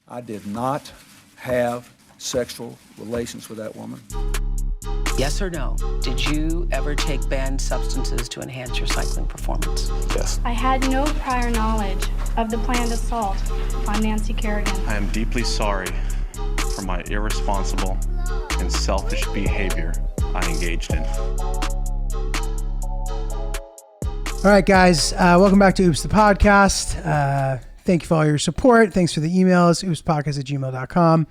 I did not have sexual relations with that woman. Yes or no? Did you ever take banned substances to enhance your cycling performance? Yes. I had no prior knowledge of the planned assault on Nancy Kerrigan. I am deeply sorry for my irresponsible and selfish behavior I engaged in. All right, guys, welcome back to Oops the Podcast. Thank you for all your support. Thanks for the emails, oospodcast@gmail.com.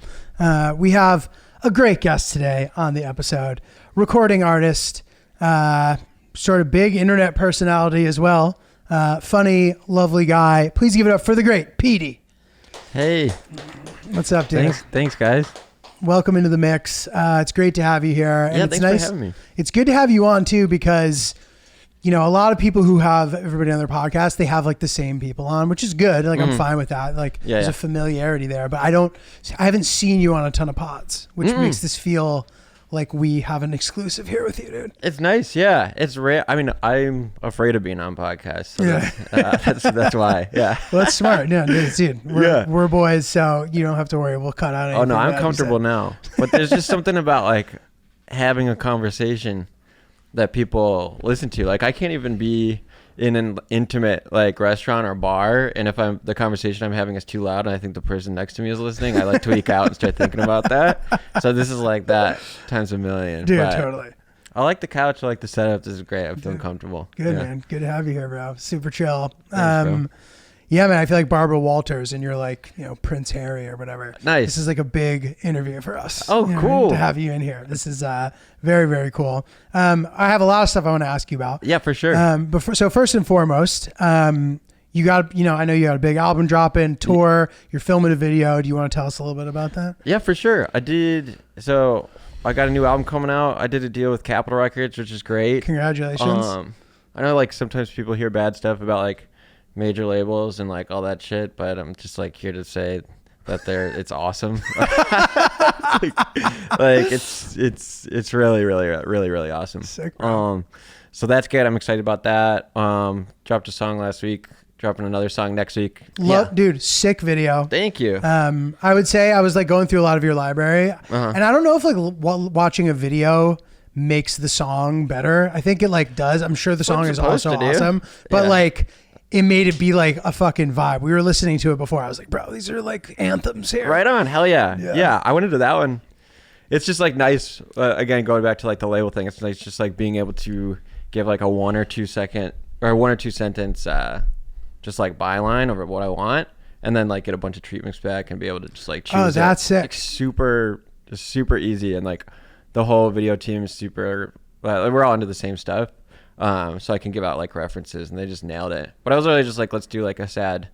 We have a great guest today on the episode, recording artist, sort of big internet personality as well. Funny, lovely guy. Please give it up for the great Petey. Hey. What's up, dude? Thanks, guys. Welcome into the mix. It's great to have you here. And yeah, it's thanks nice. for having me. It's good to have you on too, because you know, a lot of people who have everybody on their podcast, they have like the same people on, which is good. Like I'm fine with that. Like there's a familiarity there, but I haven't seen you on a ton of pods, which makes this feel like we have an exclusive here with you, dude. It's nice. Yeah. It's rare. I mean, I'm afraid of being on podcasts. So that's why. Yeah. Well, that's smart. No, dude, we're boys, so you don't have to worry. We'll cut out anything. Oh no, I'm comfortable now, but there's just something about like having a conversation that people listen to. Like I can't even be in an intimate like restaurant or bar, and if the conversation I'm having is too loud and I think the person next to me is listening, I like tweak out and start thinking about that. So this is like that times a million. Dude, but totally. I like the couch. I like the setup. This is great. I'm feeling comfortable. Good, man. Good to have you here, bro. Super chill. Thanks, bro. Yeah, man, I feel like Barbara Walters and you're like, you know, Prince Harry or whatever. Nice. This is like a big interview for us. Oh, you know, cool. to have you in here. This is very, very cool. I have a lot of stuff I want to ask you about. Yeah, for sure. So first and foremost, you got, you know, I know you got a big album dropping, tour, you're filming a video. Do you want to tell us a little bit about that? Yeah, for sure. I did. So I got a new album coming out. I did a deal with Capitol Records, which is great. Congratulations. I know like sometimes people hear bad stuff about like major labels and like all that shit, but I'm just like here to say that it's awesome. like it's really awesome. Sick, bro. So that's good. I'm excited about that. Dropped a song last week, dropping another song next week. Dude, sick video. Thank you. I would say I was like going through a lot of your library, and I don't know if like watching a video makes the song better. I think it like does. I'm sure the song is also awesome, but like it made it be like a fucking vibe. We were listening to it before. I was like, bro, these are like anthems here. Right on. Hell yeah. Yeah. I went into that one. It's just like nice. Again, going back to like the label thing, it's nice just like being able to give like a 1 or 2 sentence just like byline over what I want, and then like get a bunch of treatments back and be able to just like choose. Oh, that's sick. Like super easy, and like the whole video team is super. We're all into the same stuff. So I can give out like references, and they just nailed it. But I was really just like, let's do like a sad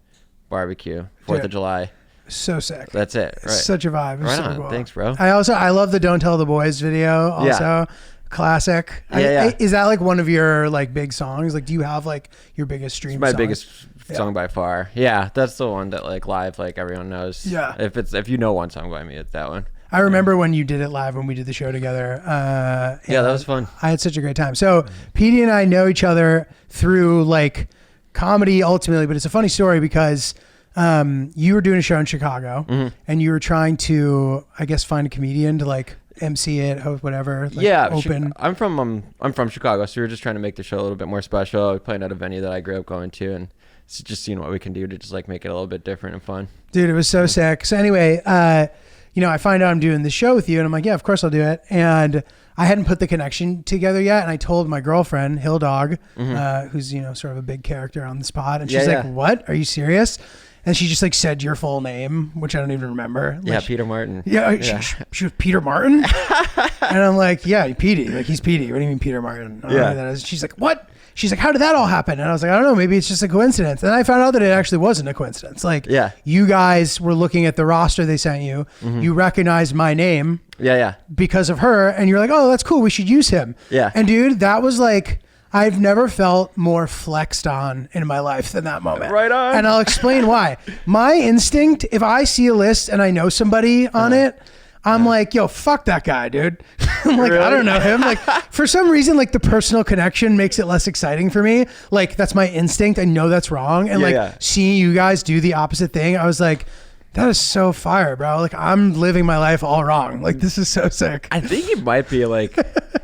barbecue, 4th of July. So sick. That's it. Right. Such a vibe. Right so on. cool. Thanks, bro. I love the Don't Tell the Boys video. Also, classic. Is that like one of your like big songs? Like, do you have like your biggest stream? It's my song? biggest song by far. Yeah, that's the one that like live, like everyone knows. Yeah. If you know one song by me, it's that one. I remember when you did it live when we did the show together. Yeah, that was fun. I had such a great time. So Petey and I know each other through like comedy ultimately, but it's a funny story because you were doing a show in Chicago and you were trying to, I guess, find a comedian to like MC it, host, whatever. Like open. I'm from Chicago, so we were just trying to make the show a little bit more special. We're playing at a venue that I grew up going to, and just seeing what we can do to just like make it a little bit different and fun. Dude, it was so sick. So anyway, you know, I find out I'm doing the show with you, and I'm like, yeah, of course I'll do it. And I hadn't put the connection together yet, and I told my girlfriend, Hill Dog, who's, you know, sort of a big character on the spot, and she's like, what? Are you serious? And she just like said your full name, which I don't even remember. Yeah, Peter Martin. Yeah, she was Peter Martin? And I'm like, yeah, Petey. Like, he's Petey. What do you mean Peter Martin? She's like, what? She's like, how did that all happen? And I was like, I don't know. Maybe it's just a coincidence. And I found out that it actually wasn't a coincidence. Like, you guys were looking at the roster they sent you. You recognized my name. Because of her. And you're like, oh, that's cool. We should use him. Yeah. And dude, that was like, I've never felt more flexed on in my life than that moment. Right on. And I'll explain why. My instinct, if I see a list and I know somebody on it, I'm like, yo, fuck that guy, dude. I'm like, really? I don't know him. Like, for some reason, like the personal connection makes it less exciting for me. Like, that's my instinct. I know that's wrong. And seeing you guys do the opposite thing, I was like, That is so fire, bro. Like, I'm living my life all wrong. Like, this is so sick. I think it might be like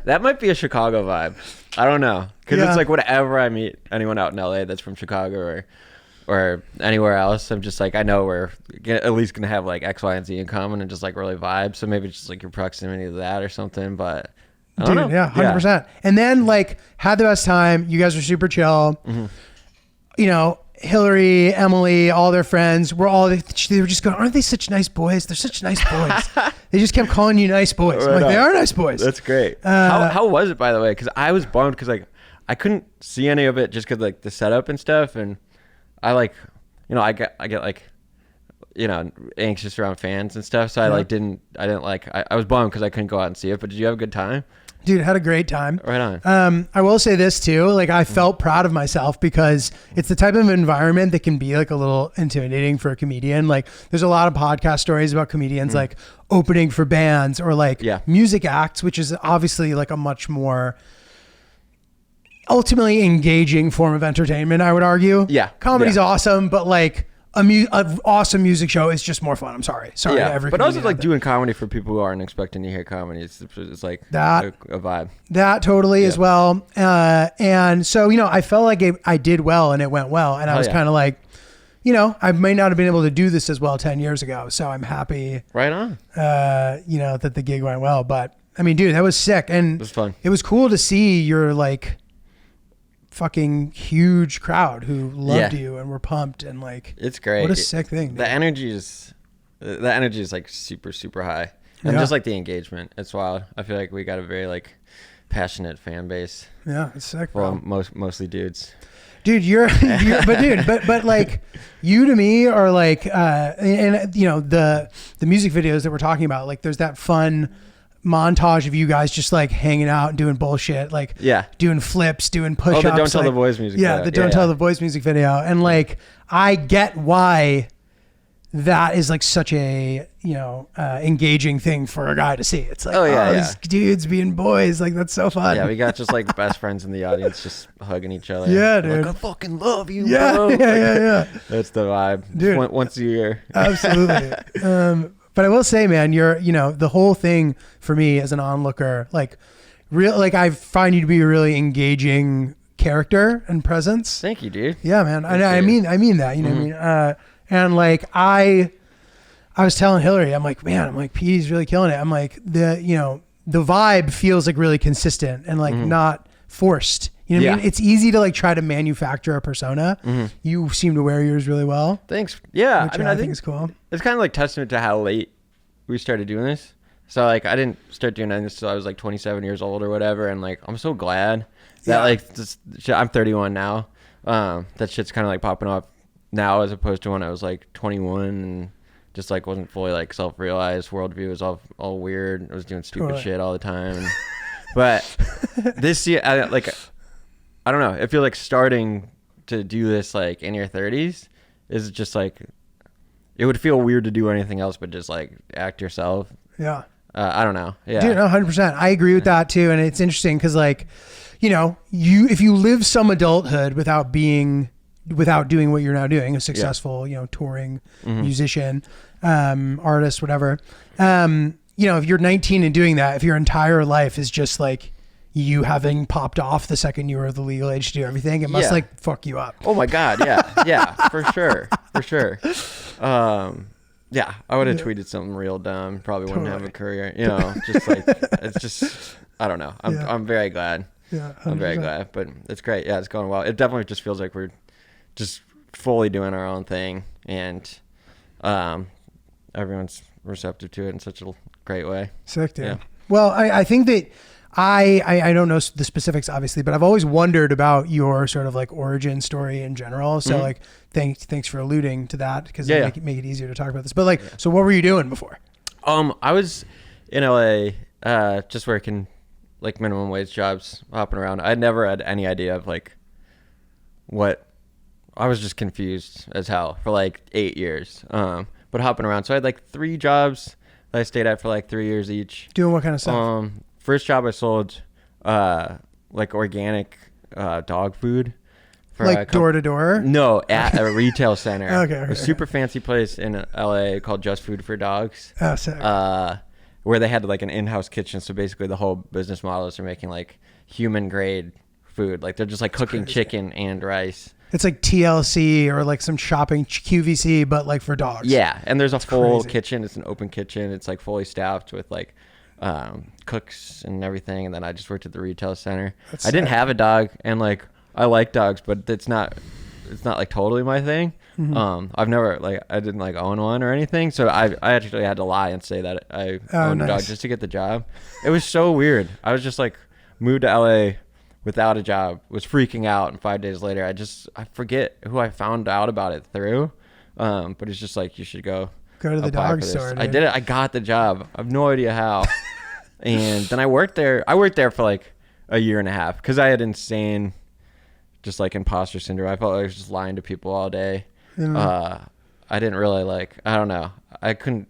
that might be a Chicago vibe. I don't know, because Yeah. it's like whenever I meet anyone out in LA that's from Chicago or anywhere else, I'm just like, I know we're at least gonna have like X, Y, and Z in common and just like really vibe. So maybe it's just like your proximity to that or something. But I don't know. Yeah, 100%. And then like had the best time. You guys were super chill. You know, Hillary, Emily, all their friends they were just going, aren't they such nice boys? They're such nice boys. They just kept calling you nice boys. I'm Right like, they on. are nice boys. That's great. How was it, by the way? Because I was bummed because like I couldn't see any of it just because like the setup and stuff, and I like, you know, I get like, you know, anxious around fans and stuff, so I was bummed because I couldn't go out and see it. But did you have a good time? Dude, had a great time. Right on. I will say this too. Like, I felt proud of myself because it's the type of environment that can be like a little intimidating for a comedian. Like, there's a lot of podcast stories about comedians like opening for bands or like music acts, which is obviously like a much more ultimately engaging form of entertainment, I would argue. Yeah. Comedy's awesome, but like a awesome music show is just more fun. I'm sorry. To every but also comedian like out there. doing comedy for people who aren't expecting to hear comedy. It's like That- a vibe. That totally as well. And so, you know, I felt like I did well and it went well. And I Hell was yeah. kind of like, you know, I may not have been able to do this as well 10 years ago. So I'm happy, Right on. you know, that the gig went well. But I mean, dude, that was sick. And It was fun. It was cool to see your like fucking huge crowd who loved you and were pumped and like, It's great. what a sick thing. Dude. The energy is like super, super high. And Yeah. just like the engagement, it's wild. I feel like we got a very like passionate fan base. Yeah, it's sick, bro. Well, mostly dudes. Dude, but like you to me are like, and you know, the music videos that we're talking about, like there's that fun montage of you guys just like hanging out and doing bullshit, like doing flips, doing push-ups. Oh, the Don't Tell like, the Boys music yeah, video. the Don't Tell the Boys music video. And like, I get why that is like such a, you know, engaging thing for a guy to see. It's like, these dudes being boys, like that's so fun. Yeah, we got just like best friends in the audience just hugging each other. Yeah, Like, dude. I fucking love you, Yeah, bro. yeah. That's the vibe. Dude. Once a year. Absolutely. But I will say, man, you're, you know, the whole thing for me as an onlooker, like I find you to be a really engaging character and presence. Thank you, dude. Yeah, man. I mean that, you know what I mean? And like, I was telling Hillary, I'm like, Petey's really killing it. I'm like, the vibe feels like really consistent and like not forced. You know what I mean? It's easy to like try to manufacture a persona. You seem to wear yours really well. Thanks. Yeah. Which I mean, I think is cool. It's kind of like testament to how late we started doing this. So like, I didn't start doing this until I was like 27 years old or whatever. And like, I'm so glad that like this shit, I'm 31 now. That shit's kind of like popping up now as opposed to when I was like 21 and just like wasn't fully like self-realized. Worldview was all weird. I was doing stupid shit all the time. But this year, I don't know. I feel like starting to do this like in your 30s is just like, it would feel weird to do anything else but just like act yourself. Yeah. I don't know. Yeah. Dude, no, 100%. I agree with that too. And it's interesting because like, you know, if you live some adulthood without doing what you're now doing, a successful, you know, touring musician, artist, whatever, you know, if you're 19 and doing that, if your entire life is just like you having popped off the second you were the legal age to do everything, it must like fuck you up. Oh my God. Yeah. Yeah, for sure. For sure. Yeah, I would have tweeted something real dumb. Probably wouldn't have a career. You know, just like, it's just, I don't know. I'm very glad. Yeah, 100%. I'm very glad, but it's great. Yeah, it's going well. It definitely just feels like we're just fully doing our own thing, and everyone's receptive to it in such a great way. Sick, dude. Yeah. Well, I think that I don't know the specifics obviously, but I've always wondered about your sort of like origin story in general. So like, thanks for alluding to that because it make it easier to talk about this. But like, so what were you doing before? I was in LA, just working like minimum wage jobs, hopping around. I never had any idea of like what. I was just confused as hell for like 8 years. But hopping around, so I had like 3 jobs that I stayed at for like 3 years each. Doing what kind of stuff? First job I sold like organic dog food For a Like door to door? No, at a retail center. Okay. A super fancy place in LA called Just Food for Dogs. Oh, sick. Where they had like an in-house kitchen. So basically the whole business model is they're making like human grade food. Like they're just like cooking chicken and rice. It's like TLC or like some shopping QVC, but like for dogs. Yeah, and there's a full crazy. kitchen. It's an open kitchen. It's like fully staffed with like cooks and everything. And then I just worked at the retail center. I didn't have a dog, and like I like dogs, but it's not like totally my thing. I've never like I didn't like own one or anything, so I actually had to lie and say that I owned a dog just to get the job. It was so weird. I was just like moved to LA without a job, was freaking out, and 5 days later I forget who I found out about it through, but it's just like, you should go to the apply dog for this. store. I did it. I got the job. I have no idea how. And then I worked there for like a year and a half because I had insane just like imposter syndrome. I felt like I was just lying to people all day. I didn't really like, I don't know, I couldn't,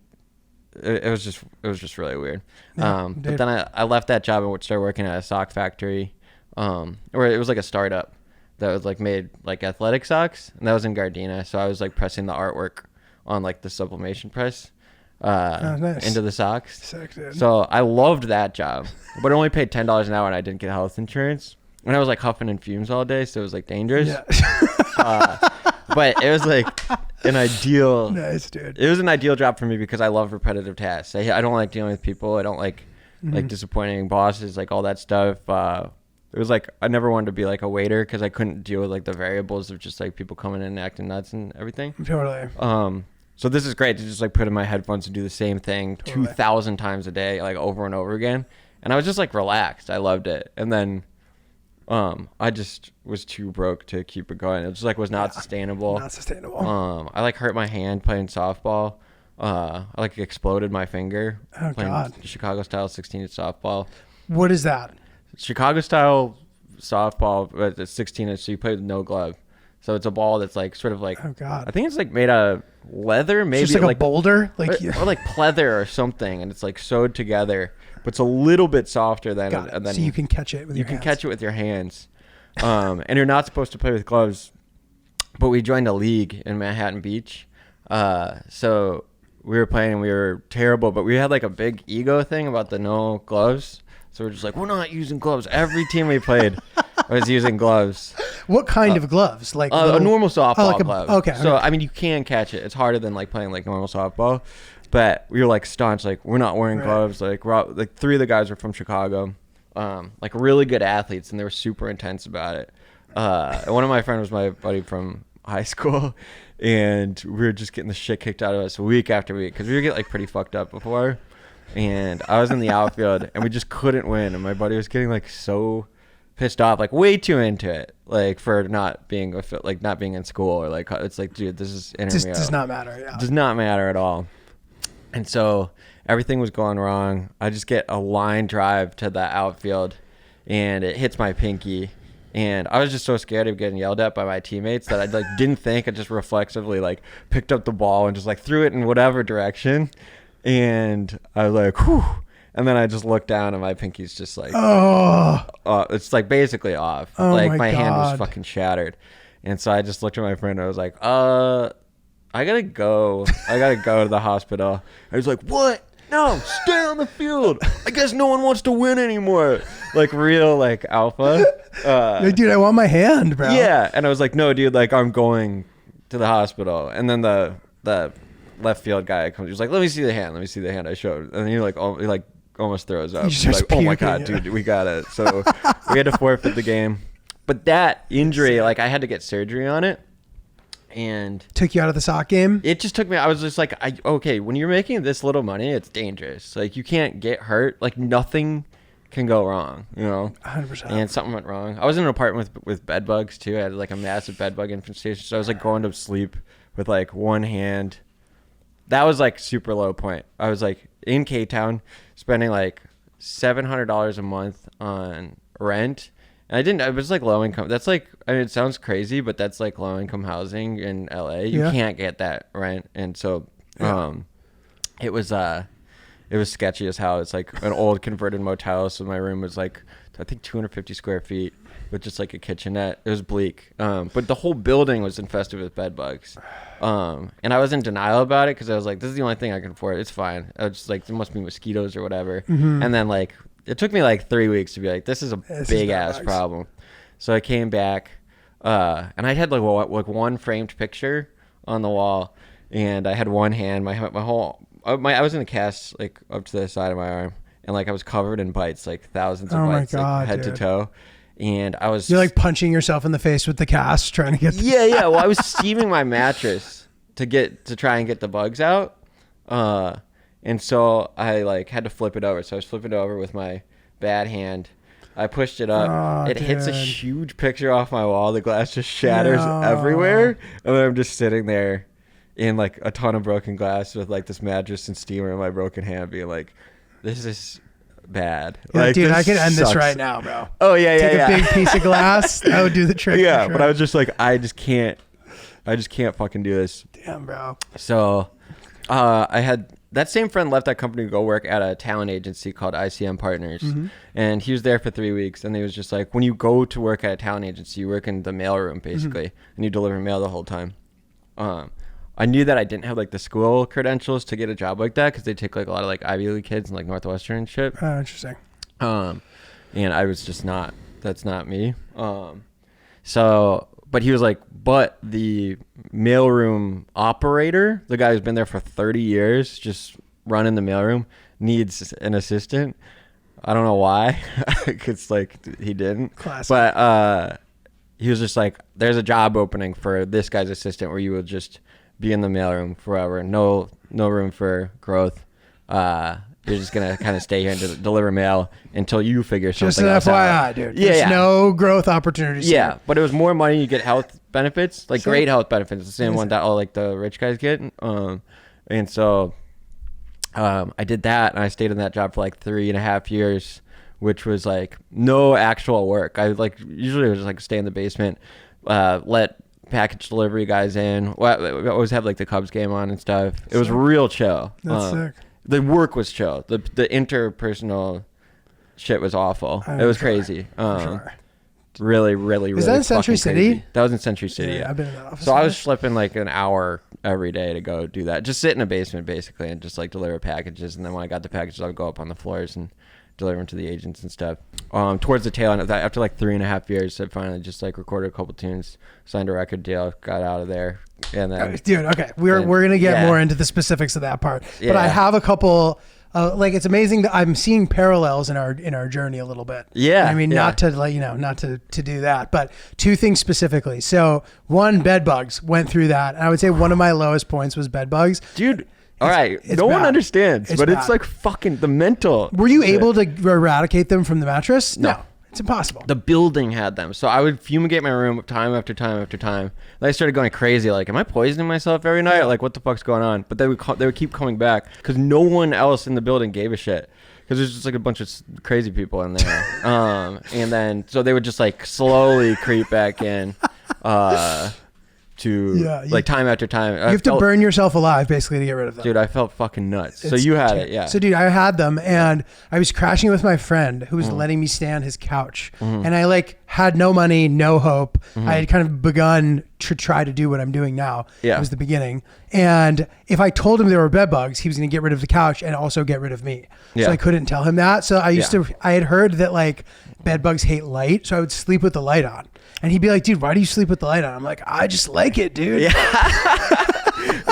it was just really weird. But then I left that job and started working at a sock factory, or it was like a startup that was like made like athletic socks, and that was in Gardena. So I was like pressing the artwork on like the sublimation press nice. into the socks. Sick, dude. So I loved that job, but it only paid $10 an hour, and I didn't get health insurance. And I was like huffing and fumes all day, so it was like dangerous. Yeah. But it was like an ideal. Nice, dude. It was an ideal job for me because I love repetitive tasks. I don't like dealing with people. I don't like disappointing bosses, like all that stuff. It was like I never wanted to be like a waiter because I couldn't deal with like the variables of just like people coming in and acting nuts and everything. Totally. So this is great to just like put in my headphones and do the same thing 2,000 times a day, like over and over again. And I was just like relaxed. I loved it. And then I just was too broke to keep it going. It just like was not sustainable. Not sustainable. I like hurt my hand playing softball. I like exploded my finger playing God. Chicago style 16-inch softball. What is that? Chicago style softball, but it's 16-inch, so you play with no glove. So it's a ball that's like sort of like, Oh, God. I think it's like made out of leather, maybe It's just like a boulder? Like, or like pleather or something, and it's like sewed together, but it's a little bit softer than. got it. And then So you can catch it with you your can hands. catch it with your hands, and you're not supposed to play with gloves. But we joined a league in Manhattan Beach, so we were playing and we were terrible, but we had like a big ego thing about the no gloves. So we're just like, we're not using gloves. Every team we played was using gloves. What kind of gloves? Like A normal softball like glove. Okay. So I mean, you can catch it. It's harder than like playing like normal softball, but we were like staunch, like we're not wearing gloves. Like like 3 of the guys were from Chicago, like really good athletes, and they were super intense about it. And one of my friends was my buddy from high school, and we were just getting the shit kicked out of us week after week because we would get like pretty fucked up before. And I was in the outfield, and we just couldn't win. And my buddy was getting like so pissed off, like way too into it, like for not being not being in school, or like it's like, dude, this is intramural. Does not matter. Yeah. Does not matter at all. And so everything was going wrong. I just get a line drive to the outfield, and it hits my pinky. And I was just so scared of getting yelled at by my teammates that I like didn't think. I just reflexively like picked up the ball and just like threw it in whatever direction. And I was like, whew. And then I just looked down, and my pinky's just like, it's like basically off. Oh like my my hand was God. fucking shattered. And so I just looked at my friend, and I was like, I gotta go. I gotta go to the hospital. I was like, what? No, stay on the field. I guess no one wants to win anymore. Like real like alpha. Like, dude, I want my hand, bro. Yeah. And I was like, no, dude, like I'm going to the hospital. And then the left field guy comes. He's like, let me see the hand. Let me see the hand I showed. And he like almost throws up. He He's starts like, oh my puking, God, yeah. dude, we got it. So we had to forfeit the game. But that injury, like I had to get surgery on it. And Took you out of the sock game? it just took me, I was just like, okay, when you're making this little money, it's dangerous. Like you can't get hurt. Like nothing can go wrong, you know? 100%. And something went wrong. I was in an apartment with bed bugs too. I had like a massive bed bug infestation. So I was like going to sleep with like one hand. That was like super low point. I was like in K-Town spending like $700 a month on rent. And it was like low income. That's like, I mean, it sounds crazy, but that's like low income housing in LA. You Yeah. can't get that rent. And so, it was sketchy as hell. It's like an old converted motel. So my room was like, I think 250 square feet. with just like a kitchenette. It was bleak. But the whole building was infested with bed bugs. And I was in denial about it because I was like, this is the only thing I can afford. It's fine. I was just like, there must be mosquitoes or whatever. And then like, it took me like 3 weeks to be like, this is a big ass problem. So I came back, and I had like one framed picture on the wall, and I had one hand, I was in a cast like up to the side of my arm, and like I was covered in bites, like thousands of bites, like, head to toe. And You're like punching yourself in the face with the cast trying to get yeah. Well, I was steaming my mattress to try and get the bugs out. And so I like had to flip it over. So I was flipping it over with my bad hand. I pushed it up. It hits a huge picture off my wall. The glass just shatters everywhere. And then I'm just sitting there in like a ton of broken glass with like this mattress and steamer in my broken hand being like, this is bad. Yeah, like, dude, I could end sucks. this right now, bro. Oh yeah. Take a big piece of glass. That would do the trick. Yeah, sure. but I was just like, I just can't fucking do this. Damn, bro. So I had that same friend left that company to go work at a talent agency called ICM Partners. And he was there for 3 weeks. And he was just like, when you go to work at a talent agency, you work in the mail room basically, and you deliver mail the whole time. I knew that I didn't have like the school credentials to get a job like that because they take like a lot of like Ivy League kids and like Northwestern and shit. Oh, interesting. And I was just that's not me. So, but he was like, but the mailroom operator, the guy who's been there for 30 years, just running the mailroom, needs an assistant. I don't know why, because like he didn't. Classic. But he was just like, there's a job opening for this guy's assistant where you will just be in the mailroom forever. No room for growth. You're just gonna kind of stay here and deliver mail until you figure something Just an else FYI, out. dude. Yeah, There's no growth opportunities. Yeah, here. but it was more money. You get health benefits, like Sure. great health benefits, the same one that all like the rich guys get. And so I did that, and I stayed in that job for like 3.5 years, which was like no actual work. I like usually was just like stay in the basement, let package delivery guys in. We always have like the Cubs game on and stuff. It was real chill. That's sick. The work was chill. The interpersonal shit was awful. It was crazy. Sure. Really, really, really. Is that in Century fucking City? crazy. That was in Century City. Yeah, Yeah. I've been in that office. So I was slipping like an hour every day to go do that. Just sit in a basement basically and just like deliver packages. And then when I got the packages, I would go up on the floors and deliver them to the agents and stuff. Towards the tail end of that, after like 3.5 years, I finally just like recorded a couple tunes, signed a record deal, got out of there, and then dude, okay, we're gonna get more into the specifics of that part. But I have a couple. Like it's amazing that I'm seeing parallels in our journey a little bit. Yeah, I mean, yeah. not to do that, but two things specifically. So one, bed bugs, went through that, and I would say one of my lowest points was bed bugs. Dude, all right, it's no one bad. understands, It's but bad. it's like fucking the mental. Were you shit. able to eradicate them from the mattress? No. It's impossible. The building had them, so I would fumigate my room time after time after time. And I started going crazy, like, am I poisoning myself every night? Like, what the fuck's going on? But they would keep coming back because no one else in the building gave a shit because there's just like a bunch of crazy people in there. And then so they would just like slowly creep back in. Like time after time. You have to burn yourself alive basically to get rid of them. Dude, I felt fucking nuts. So you had it, yeah. So dude, I had them and I was crashing with my friend who was letting me stay on his couch. And I like had no money, no hope. I had kind of begun to try to do what I'm doing now. Yeah. It was the beginning. And if I told him there were bed bugs, he was going to get rid of the couch and also get rid of me. Yeah. So I couldn't tell him that. So I had heard that like bed bugs hate light. So I would sleep with the light on. And he'd be like, dude, why do you sleep with the light on? I'm like, I just like it, dude. Yeah.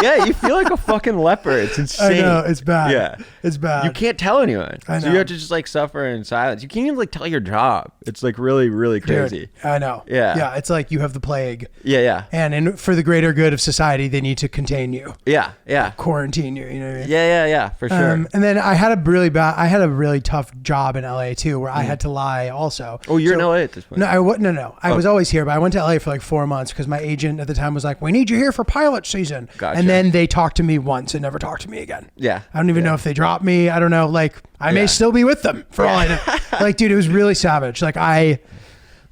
Yeah, you feel like a fucking leper. It's insane. I know, it's bad. Yeah. It's bad. You can't tell anyone. I So know. you have to just like suffer in silence. You can't even like tell your job. It's like really, really crazy. Dude, I know. Yeah. Yeah, it's like you have the plague. Yeah. And for the greater good of society, they need to contain you, Yeah. quarantine you, you know what I mean? Yeah, for sure. And then I had a really tough job in LA too, where I had to lie also. Oh, you're in LA at this point. No, I was always here, but I went to LA for like 4 months because my agent at the time was like, we need you here for pilot season. Gotcha. And then they talked to me once and never talked to me again. Yeah. I don't even know if they dropped me. I don't know. Like I may still be with them for all I know. Like, dude, it was really savage. Like I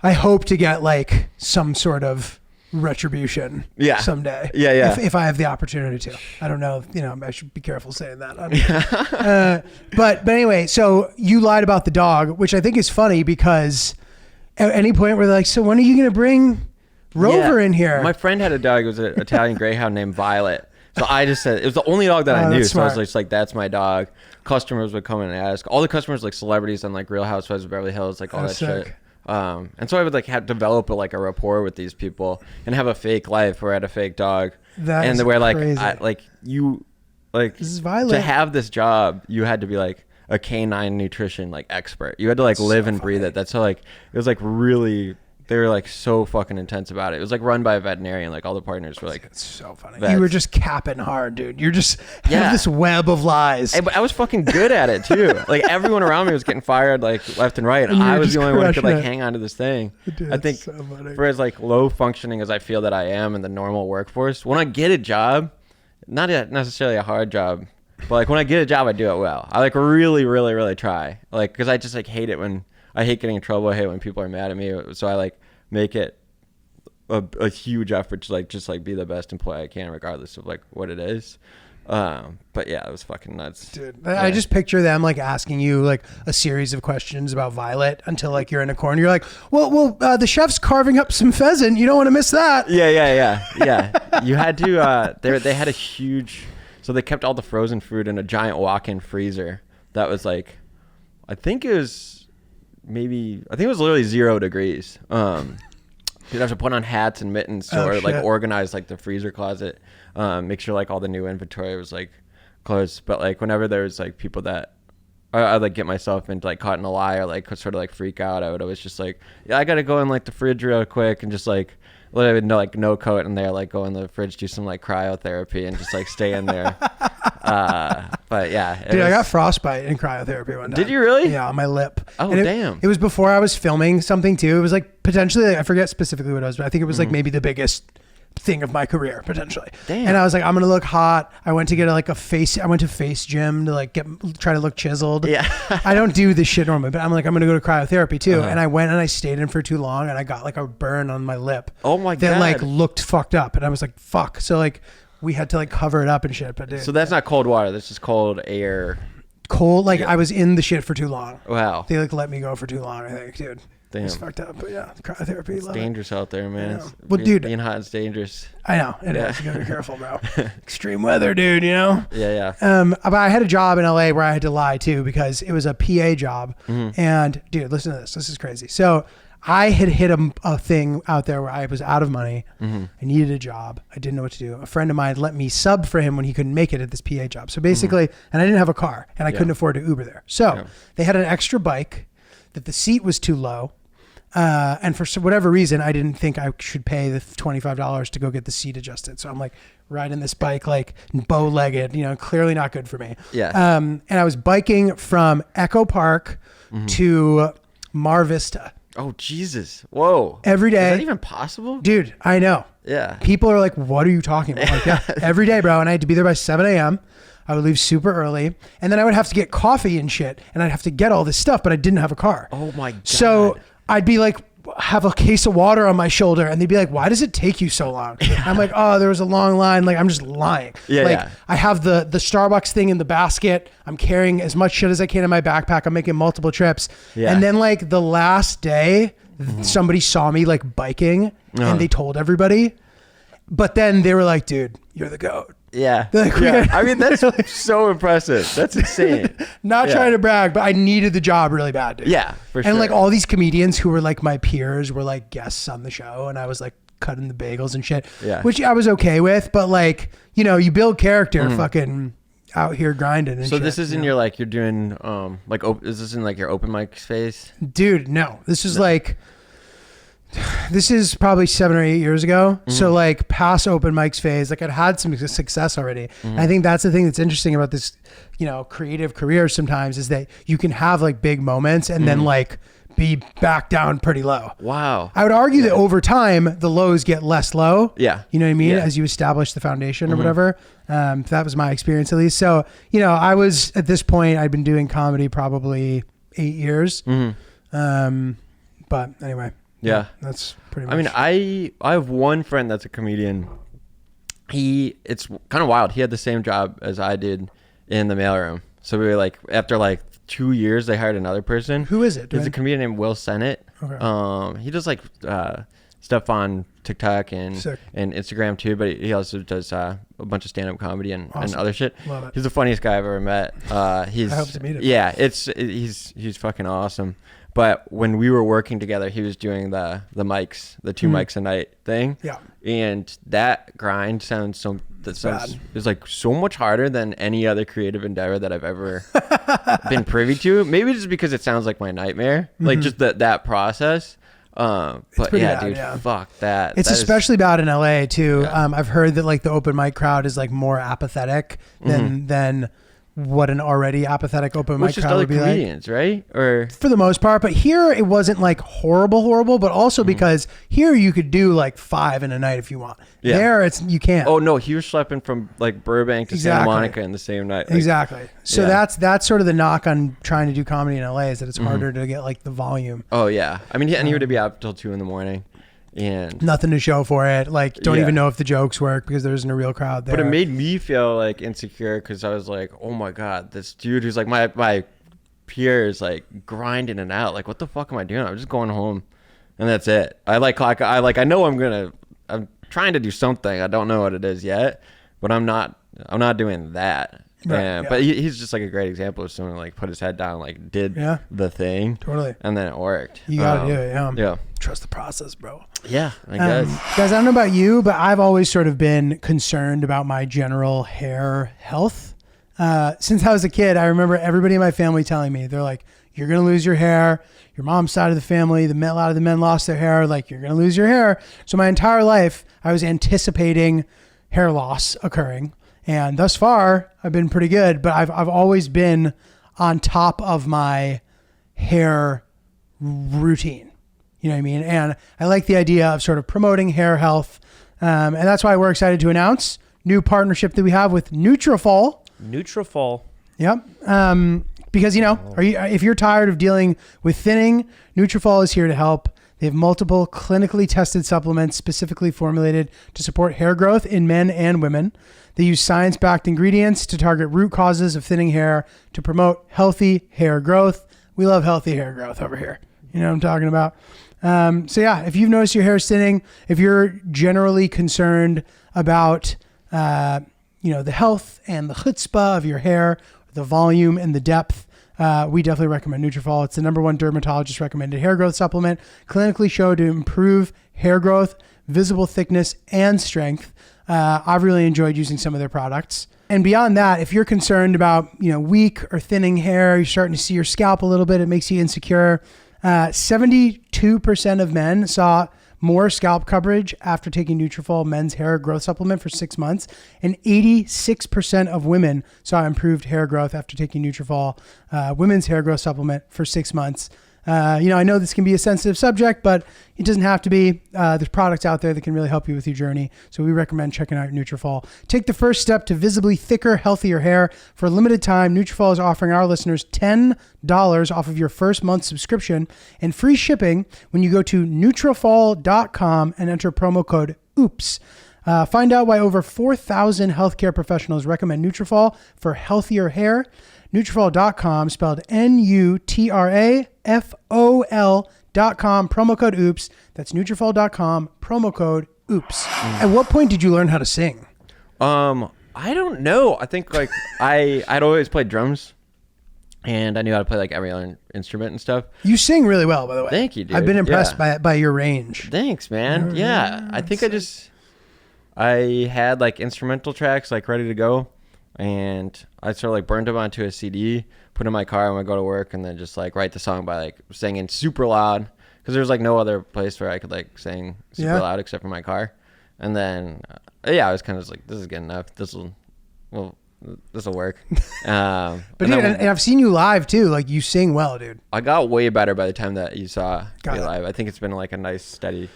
hope to get like some sort of retribution someday. Yeah. If I have the opportunity to. I don't know. I should be careful saying that. But anyway, so you lied about the dog, which I think is funny because at any point where they're like, so when are you going to bring Rover in here? My friend had a dog. It was an Italian Greyhound named Violet. So I just said, it was the only dog that I knew. So I was just like, that's my dog. Customers would come in and ask. All the customers, like celebrities on like Real Housewives of Beverly Hills, like all that shit. And so I would like develop a rapport with these people and have a fake life where I had a fake dog. That and is where like, this is Violet. To have this job, you had to be like a canine nutrition like expert. You had to like live and breathe it. That's how like, it was like really, they were like so fucking intense about it. It was like run by a veterinarian. Like all the partners were like, it's so funny. vets. You were just capping hard, dude. You're just have this web of lies. Hey, but I was fucking good at it too. Like everyone around me was getting fired like left and right. And you I were was just the only one who could like crushing it. hang on to this thing. Dude, I think that's so funny. for as like low functioning as I feel that I am in the normal workforce, when I get a job, not necessarily a hard job, but like when I get a job, I do it well. I like really, really, really try. Like, because I just like hate it when I hate getting in trouble. I hate when people are mad at me. So I like make it a huge effort to like just like be the best employee I can, regardless of like what it is. But yeah, it was fucking nuts, dude. Yeah. I just picture them like asking you like a series of questions about Violet until like you're in a corner. You're like, well, the chef's carving up some pheasant. You don't want to miss that. Yeah. You had to. They had a huge. So they kept all the frozen food in a giant walk-in freezer. That was like, I think it was literally 0 degrees. You'd have to put on hats and mittens to like organize like the freezer closet, make sure like all the new inventory was like closed. But like whenever there was like people that I'd like get myself into like caught in a lie or like sort of like freak out, I would always just like, yeah, I gotta go in like the fridge real quick and just like literally no coat in there, like go in the fridge, do some like cryotherapy and just like stay in there. But yeah, Dude, I got frostbite in cryotherapy one time. Did you really? Yeah, on my lip. Oh, and damn. It was before I was filming something too. It was like potentially, I forget specifically what it was, but I think it was like maybe the biggest thing of my career potentially. Damn. And I was like, I'm gonna look hot. I went to face gym to like try to look chiseled. Yeah. I don't do this shit normally, but I'm like, I'm gonna go to cryotherapy too. And I went and I stayed in for too long and I got like a burn on my lip. Oh my that God. like looked fucked up. And I was like, fuck. So like we had to like cover it up and shit. But dude, So that's not cold water. That's just cold air. cold, like I was in the shit for too long. Wow. They like let me go for too long, I think, dude. Damn. It's fucked up. But yeah, cryotherapy. It's dangerous out there, man. Yeah. It's- Well, dude. being hot is dangerous. I know it is. You gotta be careful, bro. Extreme weather, dude. You know. Yeah. But I had a job in LA where I had to lie too because it was a PA job. Mm-hmm. And dude, listen to this. This is crazy. So I had hit a thing out there where I was out of money. Mm-hmm. I needed a job. I didn't know what to do. A friend of mine let me sub for him when he couldn't make it at this PA job. So basically, and I didn't have a car and I couldn't afford to Uber there. So they had an extra bike that the seat was too low. And for whatever reason, I didn't think I should pay the $25 to go get the seat adjusted. So I'm like riding this bike, like bow-legged, you know, clearly not good for me. Yeah. And I was biking from Echo Park to Mar Vista Oh, Jesus. Whoa. every day. Is that even possible? Dude, I know. Yeah. People are like, what are you talking about? Like, yeah, every day, bro. And I had to be there by 7 a.m. I would leave super early. And then I would have to get coffee and shit. And I'd have to get all this stuff, but I didn't have a car. Oh, my God. So I'd be like, have a case of water on my shoulder. And they'd be like, why does it take you so long? I'm like, oh, there was a long line. Like, I'm just lying. Yeah, like, yeah. I have the Starbucks thing in the basket. I'm carrying as much shit as I can in my backpack. I'm making multiple trips. Yeah. And then like the last day, somebody saw me like biking and they told everybody. But then they were like, dude, you're the GOAT. Yeah. They're like, Yeah. I mean, that's so impressive. That's insane. Not Yeah. trying to brag, but I needed the job really bad, dude. Yeah, for sure. And like all these comedians who were like my peers were like guests on the show, and I was like cutting the bagels and shit, Yeah. which I was okay with. But like, you know, you build character fucking out here grinding and So shit, this is you in know? your like you're doing like is this in like your open mic space? Dude, no. This is like, this is probably 7 or 8 years ago. So like past open mics phase, like I'd had some success already. I think that's the thing that's interesting about this, you know, creative career sometimes is that you can have like big moments and then like be back down pretty low. Wow. I would argue that over time, the lows get less low. Yeah. You know what I mean? Yeah. As you establish the foundation or whatever. That was my experience at least. So, you know, I was at this point, I'd been doing comedy probably 8 years. But anyway. Yeah. That's pretty much. I mean, I have one friend that's a comedian. It's kind of wild. He had the same job as I did in the mailroom. So we were like, after like 2 years they hired another person. Who is it? There's a comedian named Will Sennett. Okay. He does like stuff on TikTok and Sick. Instagram too, but he also does a bunch of stand-up comedy and other shit. Love it. He's the funniest guy I've ever met. He's I hope to meet him. Yeah, he's fucking awesome. But when we were working together, he was doing the mics, the 2 mics a night thing. Yeah. And that grind is like so much harder than any other creative endeavor that I've ever been privy to. Maybe just because it sounds like my nightmare, like just that process. But yeah, bad, dude, yeah. fuck that. It's That is- especially bad in LA too. Yeah. I've heard that like the open mic crowd is like more apathetic than what an already apathetic open mic which is crowd other would be like. comedians, right? Or For the most part, but here it wasn't like horrible, but also because here you could do like 5 in a night if you want. Yeah. There you can't. oh no, he was schlepping from like Burbank to Santa Exactly. Monica in the same night. Like, Exactly. So yeah. that's sort of the knock on trying to do comedy in LA is that it's harder to get like the volume. Oh yeah, I mean, and he would be up till 2 a.m. and Nothing to show for it. Like don't Yeah. even know if the jokes work because there isn't a real crowd there. but it made me feel like insecure because I was like, oh my god, this dude who's like my peer is like grinding it out. Like, what the fuck am I doing? I'm just going home, and that's it. I know I'm trying to do something. I don't know what it is yet, but I'm not doing that. Right, Yeah, yeah. but he's just like a great example of someone like put his head down, like did Yeah. the thing, Totally. and then it worked. You gotta do it. Yeah. Yeah. Trust the process, bro. Yeah, I guess. Guys, I don't know about you, but I've always sort of been concerned about my general hair health. Since I was a kid, I remember everybody in my family telling me, they're like, you're going to lose your hair. Your mom's side of the family, a lot of the men lost their hair. Like, you're going to lose your hair. So my entire life, I was anticipating hair loss occurring. And thus far, I've been pretty good, but I've always been on top of my hair routine. You know what I mean? And I like the idea of sort of promoting hair health. And that's why we're excited to announce new partnership that we have with Nutrafol. Nutrafol. Yep. Because, if you're tired of dealing with thinning, Nutrafol is here to help. They have multiple clinically tested supplements specifically formulated to support hair growth in men and women. They use science-backed ingredients to target root causes of thinning hair to promote healthy hair growth. We love healthy hair growth over here. You know what I'm talking about? So yeah, if you've noticed your hair is thinning, if you're generally concerned about, the health and the chutzpah of your hair, the volume and the depth, we definitely recommend Nutrafol. It's the #1 dermatologist recommended hair growth supplement, clinically shown to improve hair growth, visible thickness, and strength. I've really enjoyed using some of their products. And beyond that, if you're concerned about, weak or thinning hair, you're starting to see your scalp a little bit, it makes you insecure. 72% of men saw more scalp coverage after taking Nutrafol men's hair growth supplement for 6 months, and 86% of women saw improved hair growth after taking Nutrafol women's hair growth supplement for 6 months. I know this can be a sensitive subject, but it doesn't have to be. There's products out there that can really help you with your journey. So we recommend checking out Nutrafol. Take the first step to visibly thicker, healthier hair. For a limited time, Nutrafol is offering our listeners $10 off of your first month subscription and free shipping when you go to Nutrafol.com and enter promo code OOPS. Find out why over 4,000 healthcare professionals recommend Nutrafol for healthier hair. Nutrafol.com, spelled Nutrafol.com, promo code OOPS. That's Nutrafol.com, promo code OOPS. At what point did you learn how to sing? I don't know. I think like I'd always played drums, and I knew how to play like every other instrument and stuff. You sing really well, by the way. Thank you, dude. I've been impressed Yeah. by your range. Thanks, man. Yeah, I think I had like instrumental tracks like ready to go, and I sort of like burned them onto a CD, put it in my car when I go to work, and then just like write the song by like singing super loud, because there's like no other place where I could like sing super loud except for my car. And then I was kind of like, this is good enough. This will work. But dude, and I've seen you live too. Like you sing well, dude. I got way better by the time that you saw Got me it. live. I think it's been like a nice steady.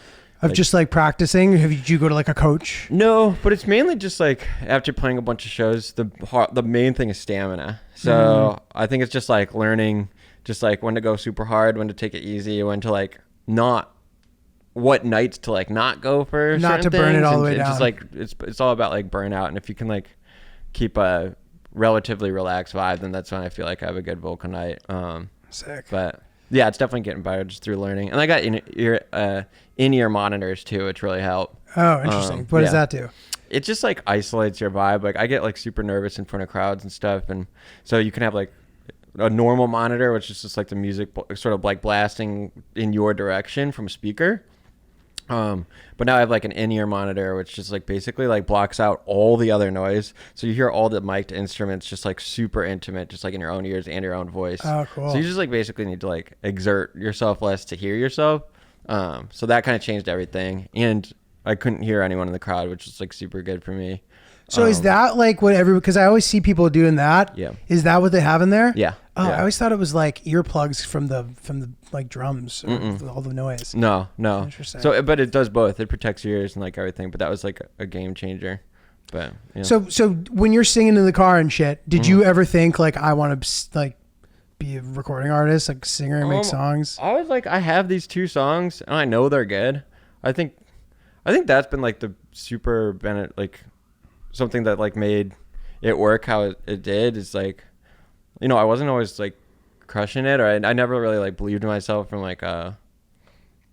Of just like practicing. Did you go to like a coach? No, but it's mainly just like after playing a bunch of shows, the main thing is stamina. So I think it's just like learning, just like when to go super hard, when to take it easy, when to like not, what nights to like not go for, Not certain to burn it things, all the and way it's just down. like it's all about like burnout, and if you can like keep a relatively relaxed vibe, then that's when I feel like I have a good vocal night. Sick. But yeah, it's definitely getting better just through learning. And I got in-ear monitors too, which really help. Oh, interesting. What does that do? It just like isolates your vibe. Like I get like super nervous in front of crowds and stuff, and so you can have like a normal monitor, which is just like the music sort of like blasting in your direction from a speaker. But now I have like an in-ear monitor, which just like basically like blocks out all the other noise. So you hear all the mic'd instruments just like super intimate, just like in your own ears and your own voice. Oh, cool. So you just like basically need to like exert yourself less to hear yourself. So that kind of changed everything. And I couldn't hear anyone in the crowd, which was like super good for me. So is that like because I always see people doing that. Yeah. Is that what they have in there? Yeah. Oh, yeah. I always thought it was like earplugs from the like drums or all the noise. No. Interesting. So, but it does both. It protects your ears and like everything. But that was like a game changer. But yeah. So when you're singing in the car and shit, did you ever think like I want to like be a recording artist, like singer and make songs? I was like, I have these 2 songs and I know they're good. I think that's been like the super like something that like made it work how it did is like, you know, I wasn't always like crushing it, or I never really like believed in myself from like I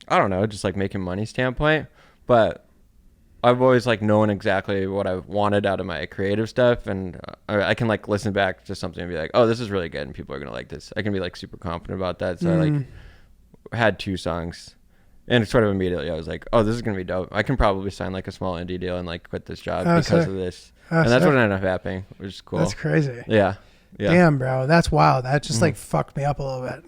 don't know, just like making money standpoint, but I've always like known exactly what I wanted out of my creative stuff, and I can like listen back to something and be like, oh, this is really good and people are gonna like this. I can be like super confident about that. So I like had 2 songs and sort of immediately I was like, oh, this is gonna be dope. I can probably sign like a small indie deal and like quit this job because sick. of this. Oh, and that's sick. what ended up happening, which is cool. That's crazy. Yeah. Damn, bro, that's wild. That just like fucked me up a little bit.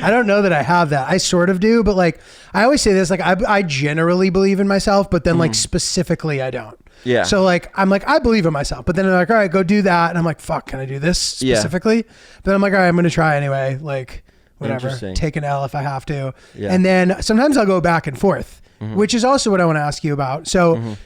I don't know that I have that. I sort of do, but like I always say this, like I generally believe in myself, but then like specifically I don't. Yeah. So like I'm like I believe in myself, but then they're like, all right, go do that, and I'm like, fuck, can I do this specifically? But I'm like, all right, I'm gonna try anyway. Like whatever, take an L if I have to. Yeah. And then sometimes I'll go back and forth, which is also what I want to ask you about. So.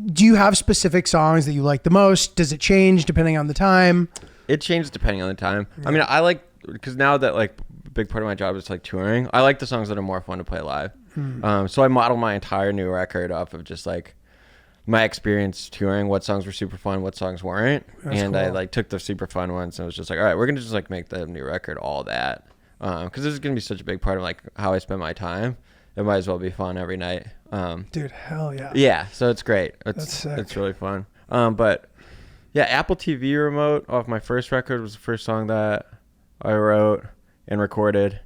Do you have specific songs that you like the most? Does it change depending on the time? It changes depending on the time. I mean, I like, because now that like a big part of my job is like touring, I like the songs that are more fun to play live. So I model my entire new record off of just like my experience touring, what songs were super fun, what songs weren't. That's and cool. I like took the super fun ones and was just like, all right, we're going to just like make the new record all that. Because this is going to be such a big part of like how I spend my time. It might as well be fun every night. Dude, hell yeah. Yeah, so it's great. That's sick. It's really fun. But yeah, Apple TV remote off my first record was the first song that I wrote and recorded.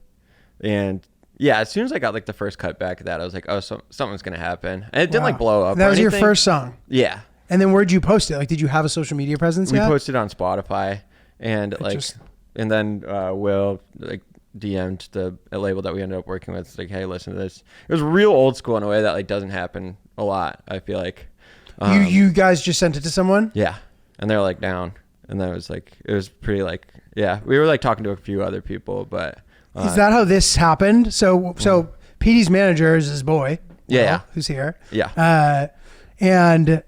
And yeah, as soon as I got like the first cut back of that, I was like, oh, something's gonna happen. And it didn't like blow up. That was your anything. first song. Yeah. And then where'd you post it? Like, did you have a social media presence We yet? posted on Spotify, and and then Will like DM'd the label that we ended up working with. It's like, hey, listen to this. It was real old school in a way that like doesn't happen a lot, I feel like. You guys just sent it to someone? Yeah. And they're like down. And then it was pretty like, yeah, we were like talking to a few other people, but. Is that how this happened? So Petey's manager is his boy. Yeah. Who's here. Yeah. And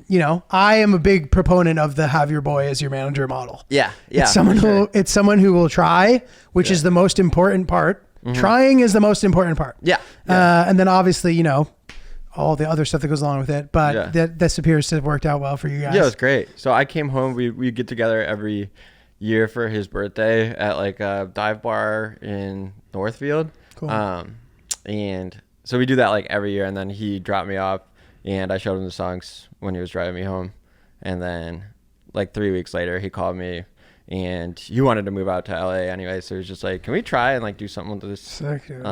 you know, I am a big proponent of the have your boy as your manager model. Yeah. Yeah. It's someone who will try, which is the most important part. Trying is the most important part. Yeah. And then obviously, you know, all the other stuff that goes along with it. But this appears to have worked out well for you guys. Yeah, it was great. So I came home. We get together every year for his birthday at like a dive bar in Northfield. Cool. And so we do that like every year. And then he dropped me off and I showed him the songs when he was driving me home. And then like 3 weeks later, he called me and he wanted to move out to LA anyway. So he was just like, can we try and like do something with this? Sick, dude.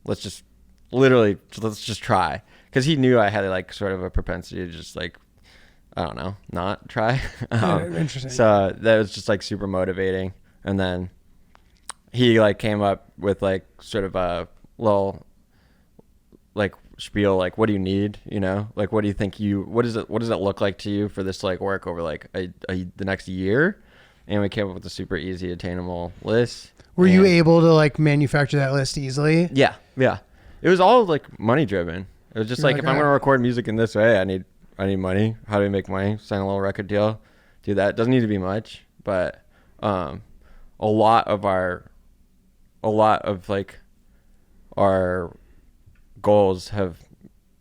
Let's just try. Cause he knew I had like sort of a propensity to just like, I don't know, not try. Interesting. So that was just like super motivating. And then he like came up with like sort of a little like spiel, like, what do you need? You know, like, what do you think what does it look like to you for this to like work over like the next year? And we came up with a super easy attainable list. Were you able to like manufacture that list easily? Yeah. Yeah. It was all like money driven. It was just like, if I'm going to record music in this way, I need money. How do we make money? Sign a little record deal. Do that. It doesn't need to be much, but a lot of like our goals have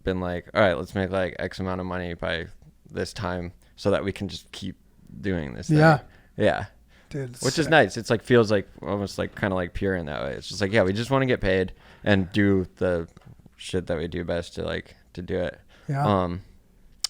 been like, all right, let's make like X amount of money by this time so that we can just keep doing this thing. Yeah. Dude, Which is nice. It's like feels like almost like kind of like pure in that way. It's just like, yeah, we just want to get paid and do the shit that we do best to do it. Yeah.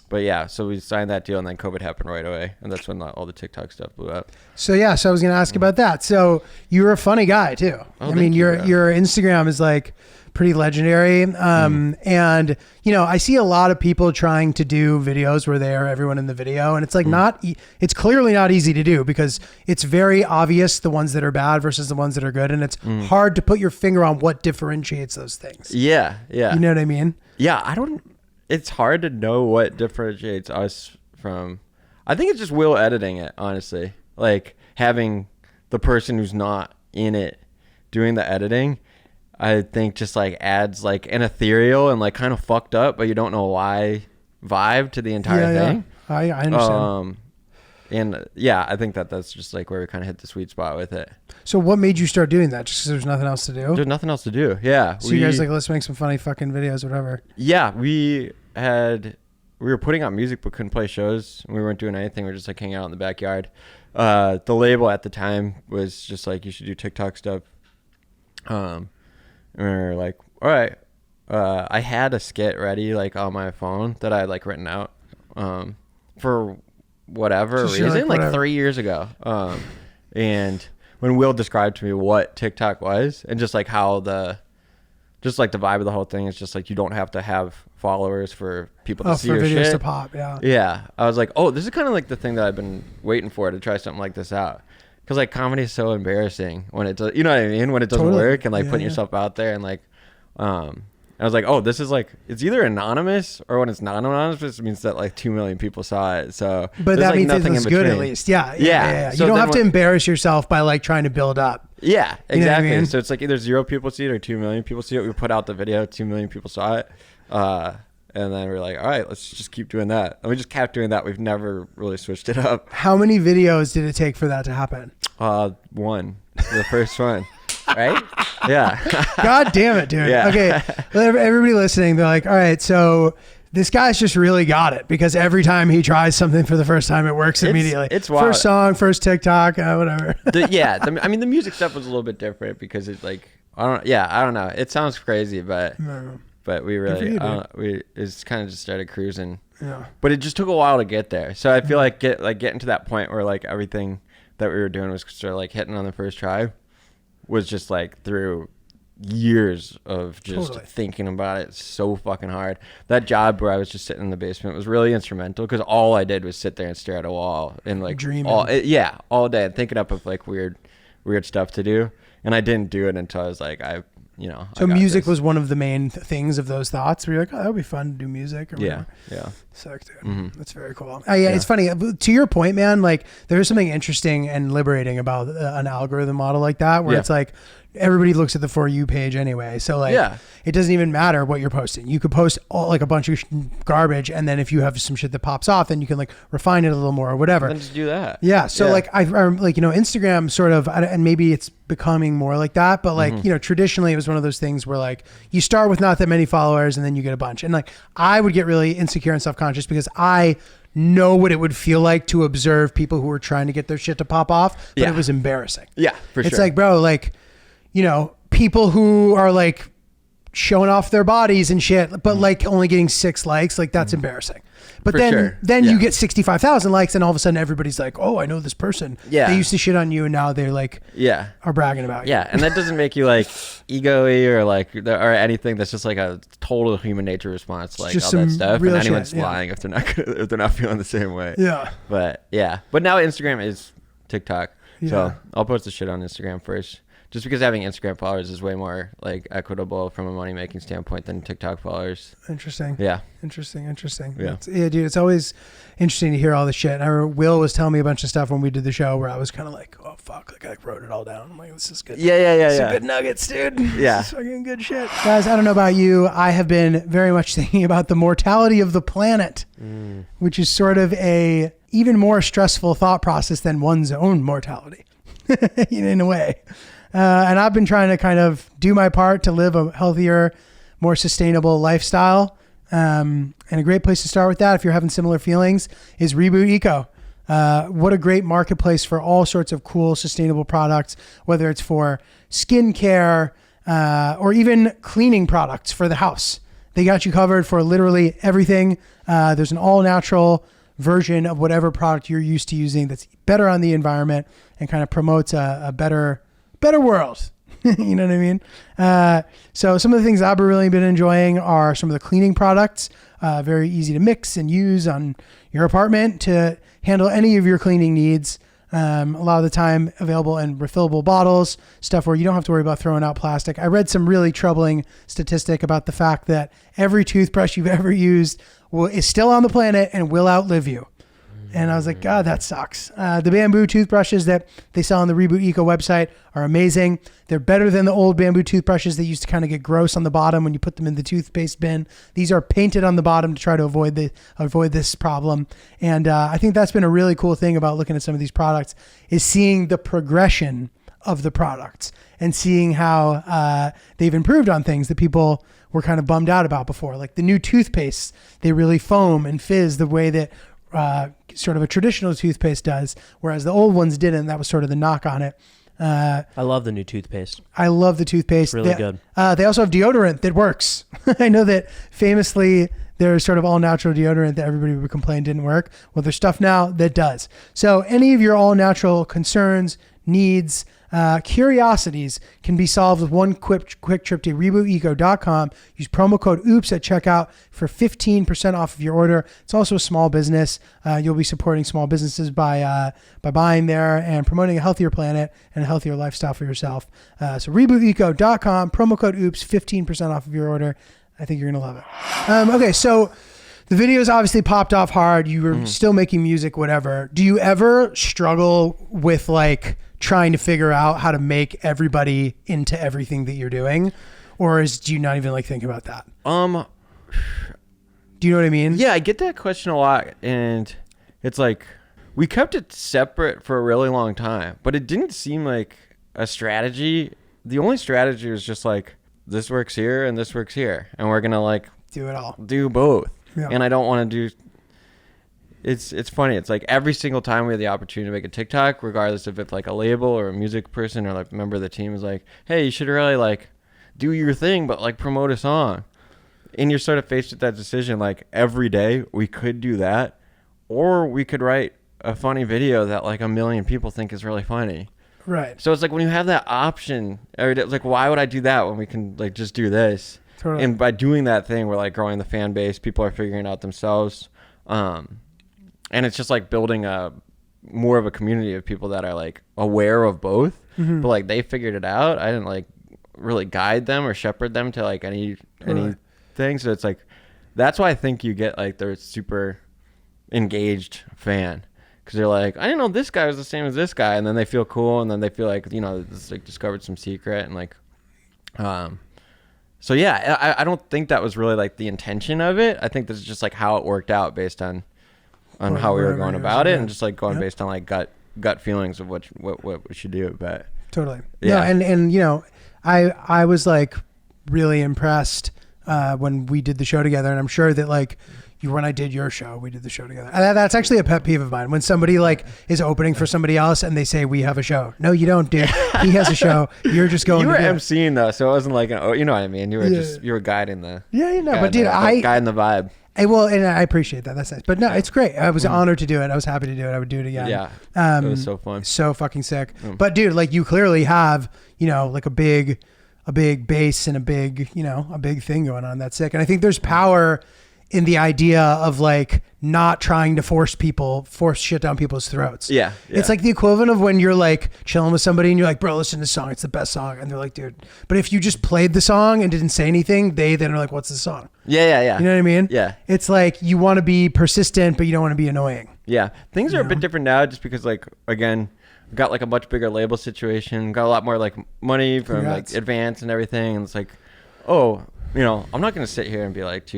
But yeah, so we signed that deal and then COVID happened right away. And that's when all the TikTok stuff blew up. So yeah, so I was going to ask about that. So you're a funny guy too. Oh, I mean, your Instagram is like pretty legendary. And you know, I see a lot of people trying to do videos where they are everyone in the video. And it's like it's clearly not easy to do because it's very obvious the ones that are bad versus the ones that are good. And it's hard to put your finger on what differentiates those things. Yeah. Yeah. You know what I mean? Yeah. It's hard to know what differentiates us from, I think it's just Will editing it, honestly. Like having the person who's not in it doing the editing, I think just like adds like an ethereal and like kind of fucked up, but you don't know why vibe to the entire thing. Yeah. I understand. And yeah, I think that's just like where we kind of hit the sweet spot with it. So what made you start doing that? Just because there's nothing else to do? There's nothing else to do. Yeah. So you guys like, let's make some funny fucking videos, whatever. Yeah. We were putting out music but couldn't play shows. We weren't doing anything. We were just like hanging out in the backyard. The label at the time was just like, you should do TikTok stuff. And we were like, all right. I had a skit ready like on my phone that I had like written out for whatever reason, like 3 years ago. And when Will described to me what TikTok was and just like how the vibe of the whole thing is just like you don't have to have followers for people to see your shit. To pop, yeah. I was like, oh, this is kind of like the thing that I've been waiting for to try something like this out. Because like comedy is so embarrassing when it does, you know what I mean? When it doesn't work and like putting yourself out there and like, I was like, oh, this is like, it's either anonymous or when it's not anonymous, it means that like 2 million people saw it. So, but that like means it was good at least. Yeah. So you don't have to embarrass yourself by like trying to build up. Yeah, exactly. You know what I mean? So it's like either 0 people see it or 2 million people see it. We put out the video, 2 million people saw it. And then we're like, all right, let's just keep doing that. And we just kept doing that. We've never really switched it up. How many videos did it take for that to happen? One. The first one. Right? Yeah. God damn it, dude. Yeah. Okay. Everybody listening, they're like, all right, so this guy's just really got it because every time he tries something for the first time, it works immediately. It's wild. First song, first TikTok, whatever. I mean, the music stuff was a little bit different because it's like, I don't know. It sounds crazy, but we really, it's kind of just started cruising. Yeah. But it just took a while to get there. So I feel like getting to that point where like everything that we were doing was sort of like hitting on the first try was just like through years of just thinking about it so fucking hard. That job where I was just sitting in the basement was really instrumental because all I did was sit there and stare at a wall and like dreaming all day and thinking up of like weird stuff to do. And I didn't do it until I was like, So music was one of the main things of those thoughts where you're like, oh, that would be fun to do music or whatever. Yeah. Sick, dude. Mm-hmm. That's very cool. It's funny. To your point, man, like there's something interesting and liberating about an algorithm model like that where it's like everybody looks at the For You page anyway. So like it doesn't even matter what you're posting. You could post like a bunch of garbage and then if you have some shit that pops off, then you can like refine it a little more or whatever. And then just do that. Yeah. So like I like, Instagram sort of, and maybe it's becoming more like that, but like, traditionally it was one of those things where like you start with not that many followers and then you get a bunch. And like I would get really insecure and self-conscious because I know what it would feel like to observe people who were trying to get their shit to pop off, but it was embarrassing. Yeah, for sure. It's like, bro, like, people who are like showing off their bodies and shit, but like only getting 6 likes, like that's embarrassing. But then you get 65,000 likes and all of a sudden everybody's like, oh, I know this person. Yeah. They used to shit on you and now they're like, are bragging about you. Yeah. And that doesn't make you like ego-y or like, or anything. That's just like a total human nature response, like all that stuff. And anyone's lying if they're not feeling the same way. Yeah. But now Instagram is TikTok. So I'll post the shit on Instagram first. Just because having Instagram followers is way more like equitable from a money making standpoint than TikTok followers. Interesting. Yeah. Interesting. Yeah. Dude, it's always interesting to hear all this shit. I remember Will was telling me a bunch of stuff when we did the show where I was kind of like, oh fuck, like I wrote it all down. I'm like, this is good. Yeah. Good nuggets, dude. Yeah. This is fucking good shit. Guys, I don't know about you. I have been very much thinking about the mortality of the planet, which is sort of a even more stressful thought process than one's own mortality in a way. And I've been trying to kind of do my part to live a healthier, more sustainable lifestyle. And And a great place to start with that, if you're having similar feelings, is Reboot Eco. What a great marketplace for all sorts of cool, sustainable products, whether it's for skincare or even cleaning products for the house. They got you covered for literally everything. There's an all-natural version of whatever product you're used to using that's better on the environment and kind of promotes a better world. You know what I mean? So some of the things I've really been enjoying are some of the cleaning products, very easy to mix and use on your apartment to handle any of your cleaning needs. A lot of the time available in refillable bottles, stuff where you don't have to worry about throwing out plastic. I read some really troubling statistic about the fact that every toothbrush you've ever used is still on the planet and will outlive you. And I was like, God, that sucks. The bamboo toothbrushes that they sell on the Reboot Eco website are amazing. They're better than the old bamboo toothbrushes that used to kind of get gross on the bottom when you put them in the toothpaste bin. These are painted on the bottom to try to avoid this problem. And I think that's been a really cool thing about looking at some of these products is seeing the progression of the products and seeing how they've improved on things that people were kind of bummed out about before. Like the new toothpaste, they really foam and fizz the way that sort of a traditional toothpaste does, whereas the old ones didn't. That was sort of the knock on it. I love the new toothpaste. I love the toothpaste. It's really good. They also have deodorant that works. I know that famously there's sort of all natural deodorant that everybody would complain didn't work. Well, there's stuff now that does. So any of your all natural concerns, needs, curiosities can be solved with one quick trip to rebooteco.com. Use promo code OOPS at checkout for 15% off of your order. It's also a small business. You'll be supporting small businesses by buying there and promoting a healthier planet and a healthier lifestyle for yourself. So rebooteco.com, promo code OOPS, 15% off of your order. I think you're going to love it. Okay, so the videos obviously popped off hard. You were still making music, whatever. Do you ever struggle with like trying to figure out how to make everybody into everything that you're doing? Or do you not even like think about that? Do you know what I mean? Yeah, I get that question a lot, and it's like we kept it separate for a really long time, but it didn't seem like a strategy. The only strategy was just like, this works here and this works here, and we're gonna like do it all, do both. Yeah. And I don't want to do. It's funny. It's like every single time we had the opportunity to make a TikTok, regardless if it's like a label or a music person or like a member of the team is like, hey, you should really like do your thing, but like promote a song. And you're sort of faced with that decision. Like every day we could do that, or we could write a funny video that like 1 million people think is really funny. Right. So it's like when you have that option, or it's like, why would I do that when we can like just do this? Totally. And by doing that thing, we're like growing the fan base. People are figuring it out themselves. And it's just like building more of a community of people that are like aware of both, but like they figured it out. I didn't like really guide them or shepherd them to like anything. So it's like, that's why I think you get like the super engaged fan. Cause they're like, I didn't know this guy was the same as this guy. And then they feel cool. And then they feel like, you know, it's like discovered some secret and like, so yeah, I don't think that was really like the intention of it. I think this is just like how it worked out based on how we were going about it, and just like going based on like gut feelings of what we should do. But totally. Yeah. No, and you know, I was like really impressed when we did the show together, and I'm sure that like when I did your show, we did the show together. And that's actually a pet peeve of mine. When somebody like is opening for somebody else and they say, we have a show. No, you don't, dude. He has a show. You're just going you were to emceeing though, so it wasn't like, you know what I mean? You were you were guiding the but dude, guiding the vibe. Well, and I appreciate that. That's nice. But no, it's great. I was honored to do it. I was happy to do it. I would do it again. Yeah. It was so fun. So fucking sick. But dude, like you clearly have, you know, like a big base and a big thing going on. That's sick. And I think there's power in the idea of like not trying to force shit down people's throats. Yeah. It's like the equivalent of when you're like chilling with somebody and you're like, bro, listen to this song. It's the best song. And they're like, dude, but if you just played the song and didn't say anything, they then are like, what's the song? Yeah. You know what I mean? Yeah. It's like you want to be persistent, but you don't want to be annoying. Yeah. Things are a bit different now just because like, again, got like a much bigger label situation, got a lot more like money from like advance and everything. And it's like, oh, you know, I'm not going to sit here and be like,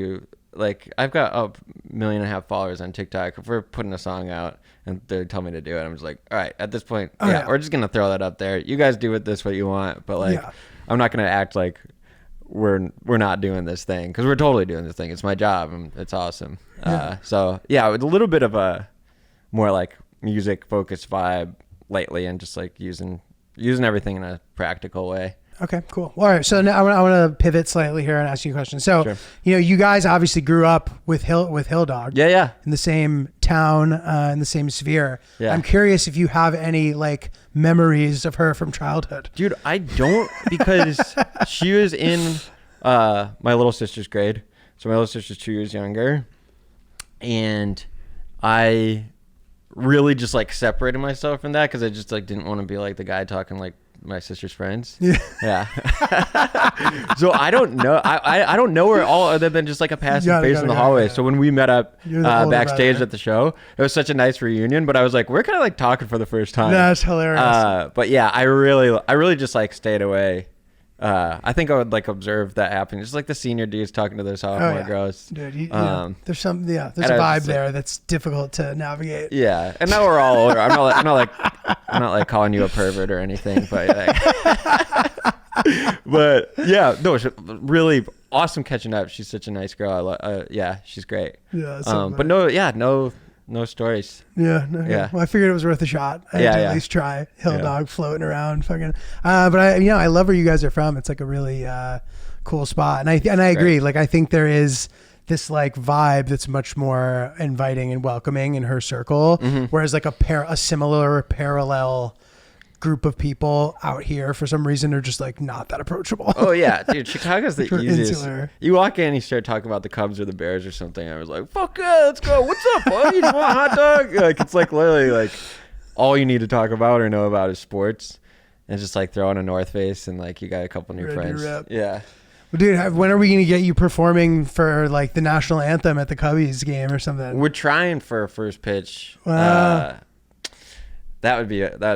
I've got 1.5 million followers on TikTok. If we're putting a song out and they tell me to do it, I'm just like, all right, at this point, we're just going to throw that up there. You guys do with this what you want. But like, I'm not going to act like we're not doing this thing, because we're totally doing this thing. It's my job and it's awesome. So yeah, with a little bit of a more like music focused vibe lately, and just like using everything in a practical way. Okay, cool. All right, so now I want to pivot slightly here and ask you a question. So, Sure. You guys obviously grew up with Hill Dog. Yeah. In the same town, in the same sphere. Yeah. I'm curious if you have any like memories of her from childhood. Dude, I don't, because she was in my little sister's grade. So my little sister's 2 years younger. And I really just like separated myself from that, because I just like didn't want to be like the guy talking like my sister's friends. Yeah. So I don't know. I don't know her all other than just like a passing face in the hallway. So when we met up backstage at the show, it was such a nice reunion. But I was like, we're kind of like talking for the first time. That's hilarious. But yeah, I really just like stayed away. I think I would like observe that happening, just like the senior dudes talking to their sophomore girls. Dude, There's there's a vibe there that's difficult to navigate. Yeah, and now we're all older. I'm not like calling you a pervert or anything, but but yeah, no, it's really awesome catching up. She's such a nice girl. Yeah, she's great. Yeah, but no stories. Yeah. Well, I figured it was worth a shot. I had to at least try Hill Dog floating around, fucking. But I love where you guys are from. It's like a really cool spot, and I agree. Like I think there is this like vibe that's much more inviting and welcoming in her circle, whereas like a similar parallel group of people out here for some reason are just like not that approachable. Oh yeah, dude, Chicago's the easiest. Insular. You walk in and you start talking about the Cubs or the Bears or something, I was like, fuck yeah, let's go. What's up, buddy? You want a hot dog? Like it's like literally like all you need to talk about or know about is sports, and just like throw on a North Face and like you got a couple new friends. Yeah. Well, dude, when are we gonna get you performing for like the national anthem at the Cubbies game or something? We're trying for a first pitch. Wow. That would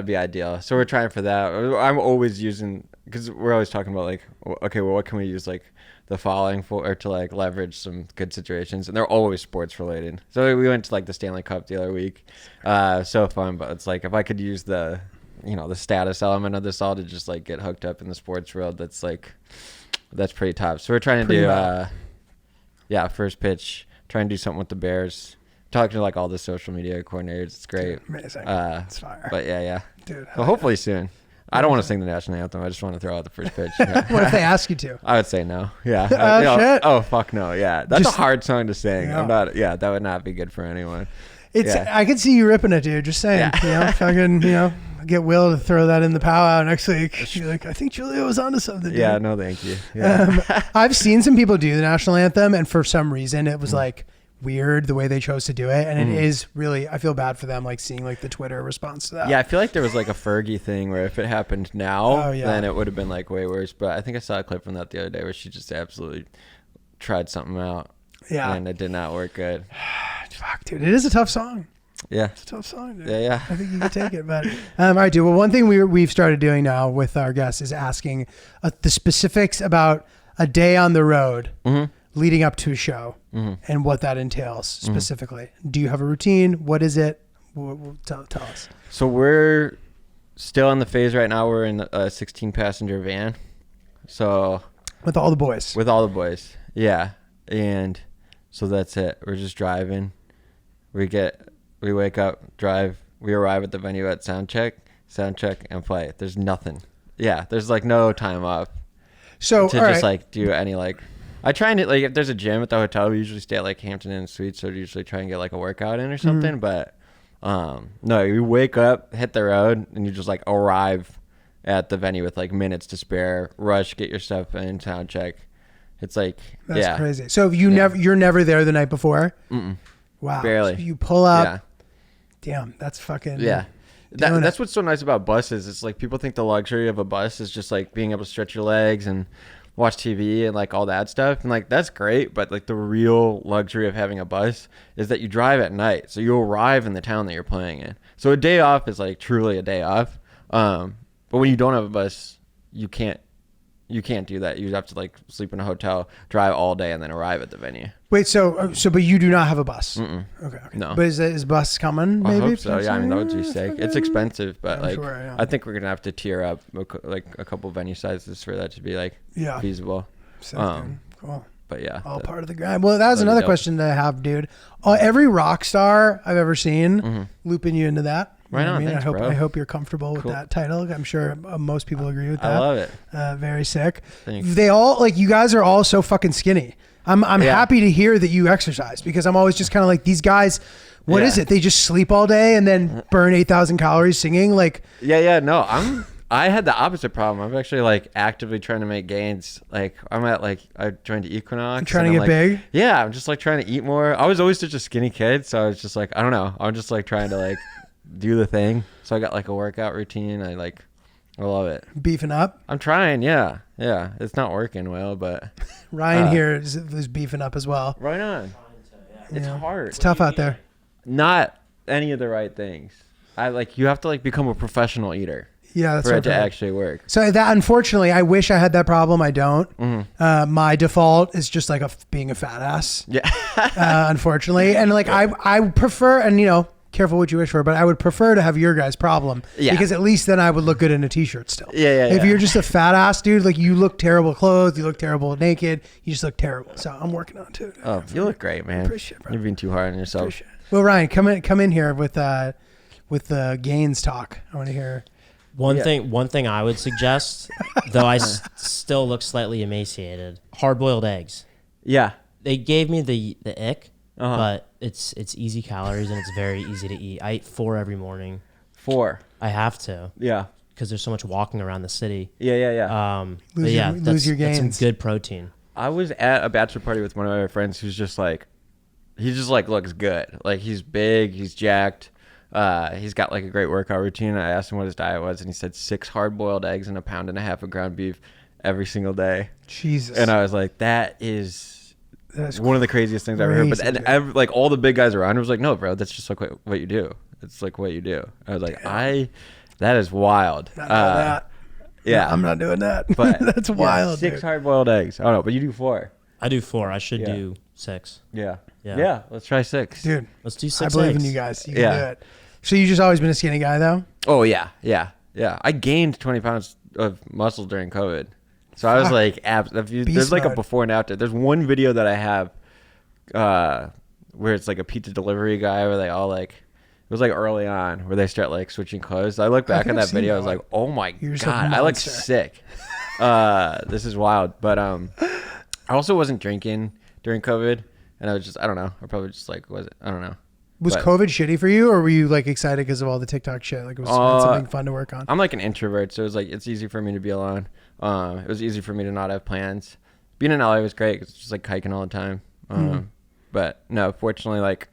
be ideal. So we're trying for that. I'm always using, because we're always talking about like, okay, well, what can we use like the following for, or to like leverage some good situations, and they're always sports related. So we went to like the Stanley Cup the other week. So fun, but it's like if I could use the status element of this all to just like get hooked up in the sports world, that's pretty tough. So we're trying to do first pitch, trying to do something with the Bears. Talking to like all the social media coordinators, it's great. Amazing. It's fire. But yeah. Dude. Well, hopefully soon. I don't want to sing the national anthem. I just want to throw out the first pitch. What if they ask you to? I would say no. Yeah. Shit. Oh fuck no. Yeah. That's Just- a hard song to sing. Yeah. That would not be good for anyone. I could see you ripping it, dude. Just saying. Fucking, get Will to throw that in the powwow next week. You're like, I think Giulio was onto something, dude. Yeah, no thank you. Yeah. I've seen some people do the national anthem, and for some reason it was like weird the way they chose to do it, and it is really, I feel bad for them, like seeing like the Twitter response to that. Yeah, I feel like there was like a Fergie thing where if it happened now, then it would have been like way worse. But I think I saw a clip from that the other day where she just absolutely tried something out. Yeah. And it did not work good. Fuck, dude. It is a tough song. Yeah. It's a tough song, dude. Yeah. I think you can take it, but all right, dude. Well, one thing we've started doing now with our guests is asking the specifics about a day on the road leading up to a show and what that entails specifically. Do you have a routine? What is it? Tell us. So we're still in the phase right now. We're in a 16-passenger van. So With all the boys. Yeah. And so that's it. We're just driving. We wake up, drive. We arrive at the venue at sound check, and play. There's nothing. Yeah. There's like no time off. So to just like do any like, I try and like if there's a gym at the hotel, we usually stay at like Hampton Inn Suites, so we usually try and get like a workout in or something. But no, you wake up, hit the road, and you just like arrive at the venue with like minutes to spare. Rush, get your stuff in, sound check. It's like that's crazy. So you're never there the night before? Wow, barely. So you pull up. Yeah. Damn, that's fucking That's what's so nice about buses. It's like people think the luxury of a bus is just like being able to stretch your legs and watch TV and like all that stuff, and like that's great, but like the real luxury of having a bus is that you drive at night, so you arrive in the town that you're playing in. So a day off is like truly a day off, but when you don't have a bus, you can't do that. You have to like sleep in a hotel, drive all day, and then arrive at the venue. Wait, so but you do not have a bus? Okay. No. But is bus coming? Maybe. I hope so. Yeah, I mean that would be sick. It's expensive, but like sure, I think we're gonna have to tier up like a couple venue sizes for that to be like feasible. So cool. But yeah, All part of the grind. Well, that was another question that I have, dude. Every rock star I've ever seen, looping you into that. You Right know what on, I mean? thanks, I hope bro. I hope you're comfortable with Cool. that title. I'm sure most people agree with that. I love it. Very sick. Thanks. They all like you guys are all so fucking skinny. I'm Yeah. happy to hear that you exercise because I'm always just kind of like these guys. What is Yeah. it? They just sleep all day and then burn 8,000 calories singing. Like Yeah. No, I had the opposite problem. I'm actually like actively trying to make gains. Like I'm at like I joined Equinox. I'm trying to and get I'm, big. Yeah, I'm just like trying to eat more. I was always such a skinny kid, so I was just like I don't know. I'm just like trying to like do the thing. So I got like a workout routine. I love it. Beefing up. I'm trying. Yeah. It's not working well, but Ryan here is beefing up as well. right on. It's Yeah. hard. It's tough out there. Not any of the right things. You have to like become a professional eater Yeah, that's for what it to I've heard. actually work. So that unfortunately, I wish I had that problem. I don't. My default is just like being a fat ass. Yeah. Unfortunately, and like I prefer, and careful what you wish for, but I would prefer to have your guys' problem because at least then I would look good in a t-shirt still. If you're just a fat ass dude, like you look terrible clothed, you look terrible naked, you just look terrible. So I'm working on it too. Oh, you look great, man. Appreciate it, bro. You're being too hard on yourself. Appreciate it. Well, Ryan, come in here with the gains talk. I want to hear. One thing I would suggest, though I still look slightly emaciated, hard-boiled eggs. Yeah. They gave me the ick, Uh-huh. but it's easy calories and it's very easy to eat. I eat 4 every morning. 4. I have to Yeah. because there's so much walking around the city. Yeah. But Lose yeah, your that's gains. some good protein. I was at a bachelor party with one of my friends who's just like, he just like looks good. Like he's big, he's jacked. He's got like a great workout routine. I asked him what his diet was, and he said 6 hard-boiled eggs and 1.5 pounds of ground beef every single day. Jesus. And I was like, that's one of the craziest things I've ever heard. But crazy, and like all the big guys around was like, no, bro, that's just like what you do. It's like what you do. I was like, that is wild. Not doing that. Yeah, No, I'm not doing that. But That's wild. 6 dude. hard-boiled eggs. Oh no, but you do 4. I do 4. I should Yeah. do 6. Yeah. Yeah. Let's try 6. Dude, Let's do 6 I believe eggs. in you guys. You can Yeah. do it. So you just always been a skinny guy though? Oh yeah. I gained 20 pounds of muscle during COVID, so I was like, there's like a mode. before and after. There's one video that I have, where it's like a pizza delivery guy where they all like, it was like early on where they start like switching clothes. I look back think at I've that seen video. that I was one. like, oh my You're just, like, god, a I look monster. sick. This is wild. But I also wasn't drinking during COVID, and I was just, I don't know. I probably just like I don't know. Was But- COVID shitty for you, or were you like excited because of all the TikTok shit? Like it was something fun to work on. I'm like an introvert, so it was like it's easy for me to be alone. It was easy for me to not have plans. Being in LA was great 'cause it's just like hiking all the time. But no, fortunately, like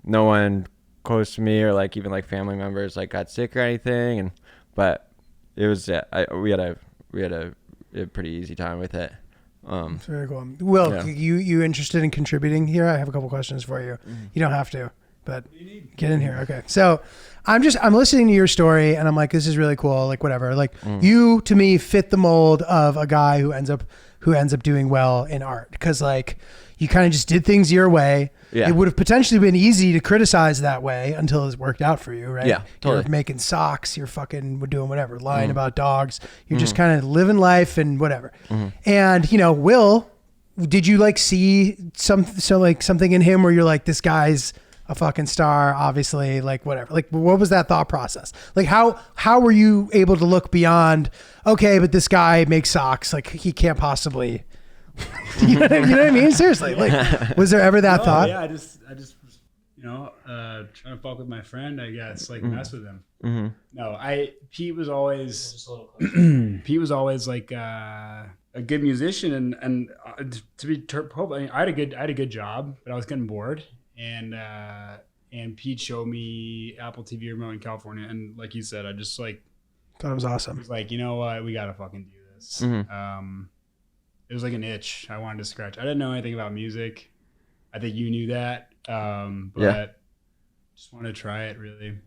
no one close to me or like even like family members like got sick or anything. But it was we had a pretty easy time with it. It's very cool. Will, Yeah. you interested in contributing here? I have a couple questions for you. You don't have to, but get in here. Okay. So I'm listening to your story and I'm like, this is really cool. Like whatever. Like you to me fit the mold of a guy who ends up doing well in art. Cause like you kind of just did things your way. Yeah. It would have potentially been easy to criticize that way until it's worked out for you, right? Yeah, totally. You're making socks, you're fucking doing whatever, lying about dogs. You're just kind of living life and whatever. And Will, did you like see something in him where you're like, this guy's a fucking star, obviously, like whatever. Like what was that thought process? Like how were you able to look beyond, okay, but this guy makes socks, like he can't possibly you know what I mean? Seriously. Like was there ever that thought? Yeah, I just trying to fuck with my friend, I guess, like mess with him. No, Pete was always like a good musician and to be I had a good job, but I was getting bored and Pete showed me Apple TV remote in California, and like you said, I just like Thought it was awesome. was like, you know what, we gotta fucking do this. It was like an itch I wanted to scratch. I didn't know anything about music. I think you knew that. But just wanted to try it really.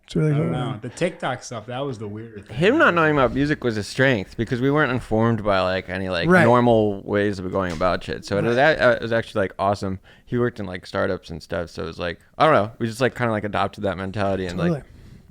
It's really I cool. don't know. The TikTok stuff, that was the weirder thing. Him not knowing about music was a strength because we weren't informed by like any like Right. normal ways of going about shit. So it was actually like awesome. He worked in like startups and stuff, so it was like I don't know. We just like kind of like adopted that mentality and Totally. like.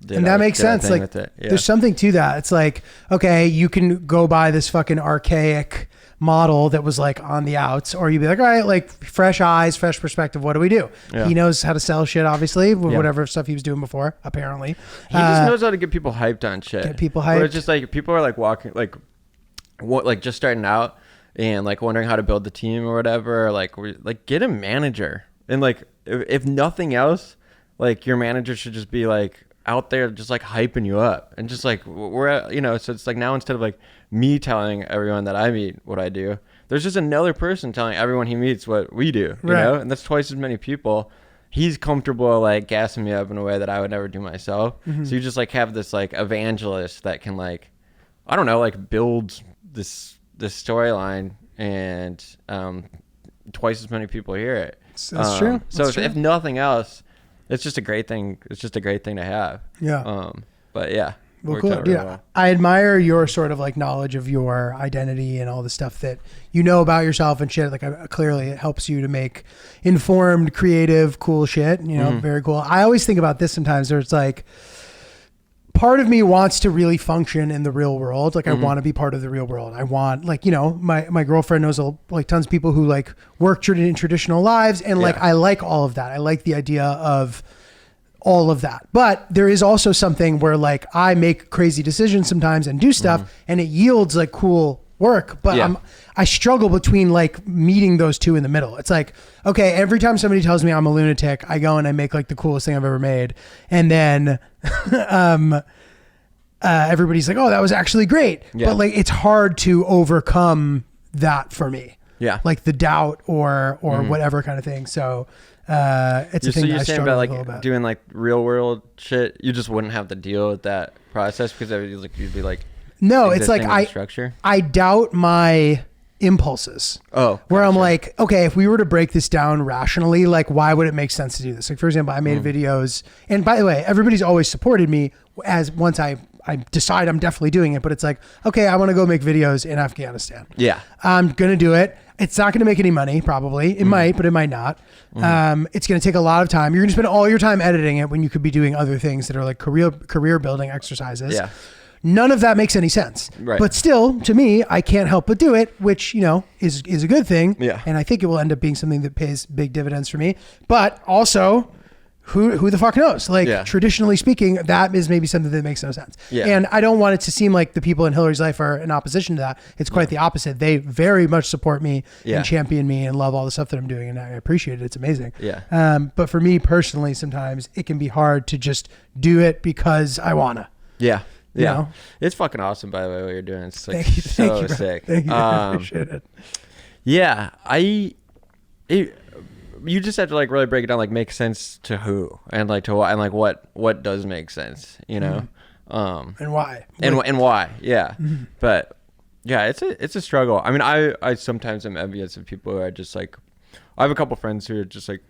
And that makes sense. Like, with it. Yeah. there's something to that. It's like, okay, you can go buy this fucking archaic model that was like on the outs, or you'd be like, all right, like fresh eyes, fresh perspective. What do we do? Yeah. He knows how to sell shit, obviously, with Yeah. whatever stuff he was doing before, apparently. He just knows how to get people hyped on shit. Get people Where hyped. it's just like people are like walking, like just starting out and like wondering how to build the team or whatever. Or like get a manager, and like if nothing else, like your manager should just be like out there just like hyping you up, and just like so it's like now instead of like me telling everyone that I meet what I do, there's just another person telling everyone he meets what we do, you know, and that's twice as many people. He's comfortable like gassing me up in a way that I would never do myself. So you just like have this like evangelist that can like, I don't know, like build this storyline, and twice as many people hear it. That's true. So That's if true. nothing else, it's just a great thing. It's just a great thing to have. Yeah. But yeah. Well, worked cool. out really Yeah. well. I admire your sort of like knowledge of your identity and all the stuff that you know about yourself and shit. Like clearly it helps you to make informed, creative, cool shit, you know, very cool. I always think about this sometimes where it's like, part of me wants to really function in the real world. Like I want to be part of the real world. I want, like, you know, my girlfriend knows like tons of people who like work in traditional lives. And like, I like all of that. I like the idea of all of that. But there is also something where like I make crazy decisions sometimes and do stuff and it yields like cool work. But I struggle between like meeting those two in the middle. It's like, okay, every time somebody tells me I'm a lunatic, I go and I make like the coolest thing I've ever made. And then, everybody's like, oh, that was actually great. Yeah. But like, it's hard to overcome that for me. Yeah. Like the doubt or whatever kind of thing. So, it's a thing that I saying struggle about with a little like bit. doing like real world shit, you just wouldn't have to deal with that process because you'd be like, No, it's like existing in the structure. I doubt my impulses. Oh, where I'm gotcha. like, okay, if we were to break this down rationally, like why would it make sense to do this? Like for example, I made videos, and by the way, everybody's always supported me as once I decide I'm definitely doing it, but it's like, okay, I want to go make videos in Afghanistan. Yeah. I'm going to do it. It's not going to make any money, probably. It might, but it might not. It's going to take a lot of time. You're going to spend all your time editing it when you could be doing other things that are like career building exercises. Yeah. None of that makes any sense. Right. But still, to me, I can't help but do it, which, you know, is a good thing. Yeah. And I think it will end up being something that pays big dividends for me. But also, who the fuck knows? Like, traditionally speaking, that is maybe something that makes no sense. Yeah. And I don't want it to seem like the people in Hillary's life are in opposition to that. It's quite the opposite. They very much support me and champion me and love all the stuff that I'm doing. And I appreciate it. It's amazing. Yeah. But for me personally, sometimes it can be hard to just do it because I wanna. Yeah. You Yeah. know? It's fucking awesome, by the way, what you're doing. It's like Thank you, so bro. sick. Thank you. I appreciate it. Yeah. You just have to like really break it down, like make sense to who and like to what, and like what does make sense, you know? And why? And why. Yeah. But yeah, it's a struggle. I mean, I sometimes am envious of people who are just like, I have a couple friends who are just like,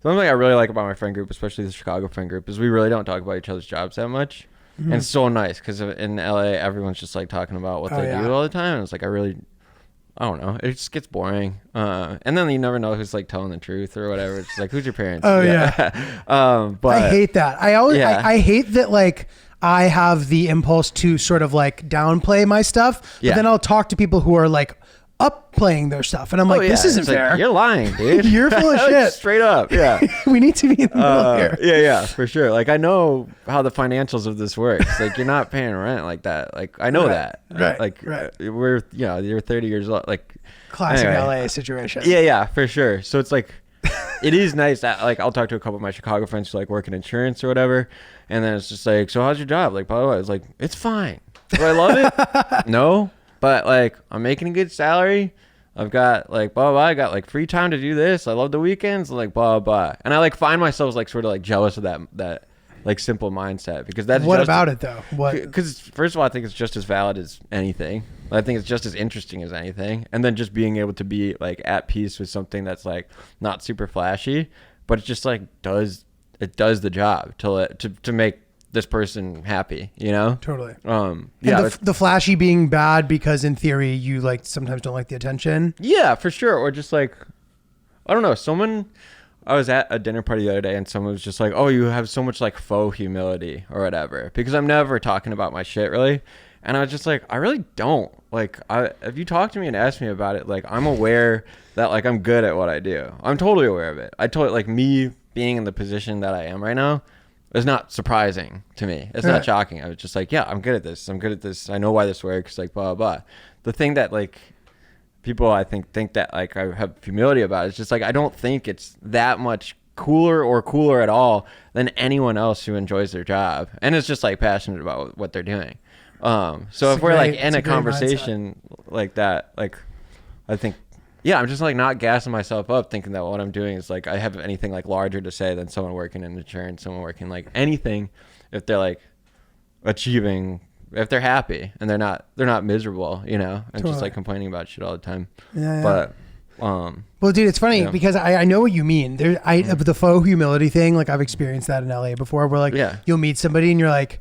something I really like about my friend group, especially the Chicago friend group, is we really don't talk about each other's jobs that much. And it's so nice because in LA, everyone's just like talking about what they do all the time. And it's like, I don't know. It just gets boring. And then you never know who's like telling the truth or whatever. It's just like, who's your parents? Oh yeah. But I hate that. I hate that like I have the impulse to sort of like downplay my stuff. But then I'll talk to people who are like upplaying their stuff. And I'm like, this isn't it's like, fair. you're lying, dude. You're full of Like, shit. Straight up. Yeah. We need to be in the middle here. Yeah, for sure. Like I know how the financials of this works. Like you're not paying rent like that. Like I know that. Right. Like we're you're 30 years old. Like Classic anyway. LA situation. Yeah, for sure. So it's like it is nice that like I'll talk to a couple of my Chicago friends who like work in insurance or whatever, and then it's just like, so how's your job? Like blah blah blah. It's like, it's fine. Do I love it? No, but like I'm making a good salary. I've got like blah, blah, blah. I got like free time to do this. I love the weekends, like blah, blah. And I like find myself like sort of like jealous of that like simple mindset because that's What about it though? What? Because first of all, I think it's just as valid as anything. I think it's just as interesting as anything. And then just being able to be like at peace with something that's like not super flashy, but it just like does the job to make this person happy, you know? Totally. And the flashy being bad because in theory you like sometimes don't like the attention. Yeah, for sure. Or just like, I don't know, I was at a dinner party the other day and someone was just like, oh, you have so much like faux humility or whatever, because I'm never talking about my shit really. And I was just like, I really don't. Like, if you talk to me and ask me about it, like, I'm aware that, like, I'm good at what I do. I'm totally aware of it. I told, like, me being in the position that I am right now is not surprising to me. It's not shocking. I was just like, yeah, I'm good at this. I'm good at this. I know why this works, like, blah, blah, blah. The thing that, like, people, I think that, like, I have humility about is just, like, I don't think it's that much cooler at all than anyone else who enjoys their job and is just, like, passionate about what they're doing. So if we're like in a conversation like that, like, I think, yeah, I'm just like not gassing myself up thinking that what I'm doing is like I have anything like larger to say than someone working in insurance, someone working like anything. If they're like achieving, if they're happy and they're not miserable, you know, and just like complaining about shit all the time. But well, dude, it's funny because I know what you mean. The faux humility thing, like I've experienced that in LA before, where like you'll meet somebody and you're like,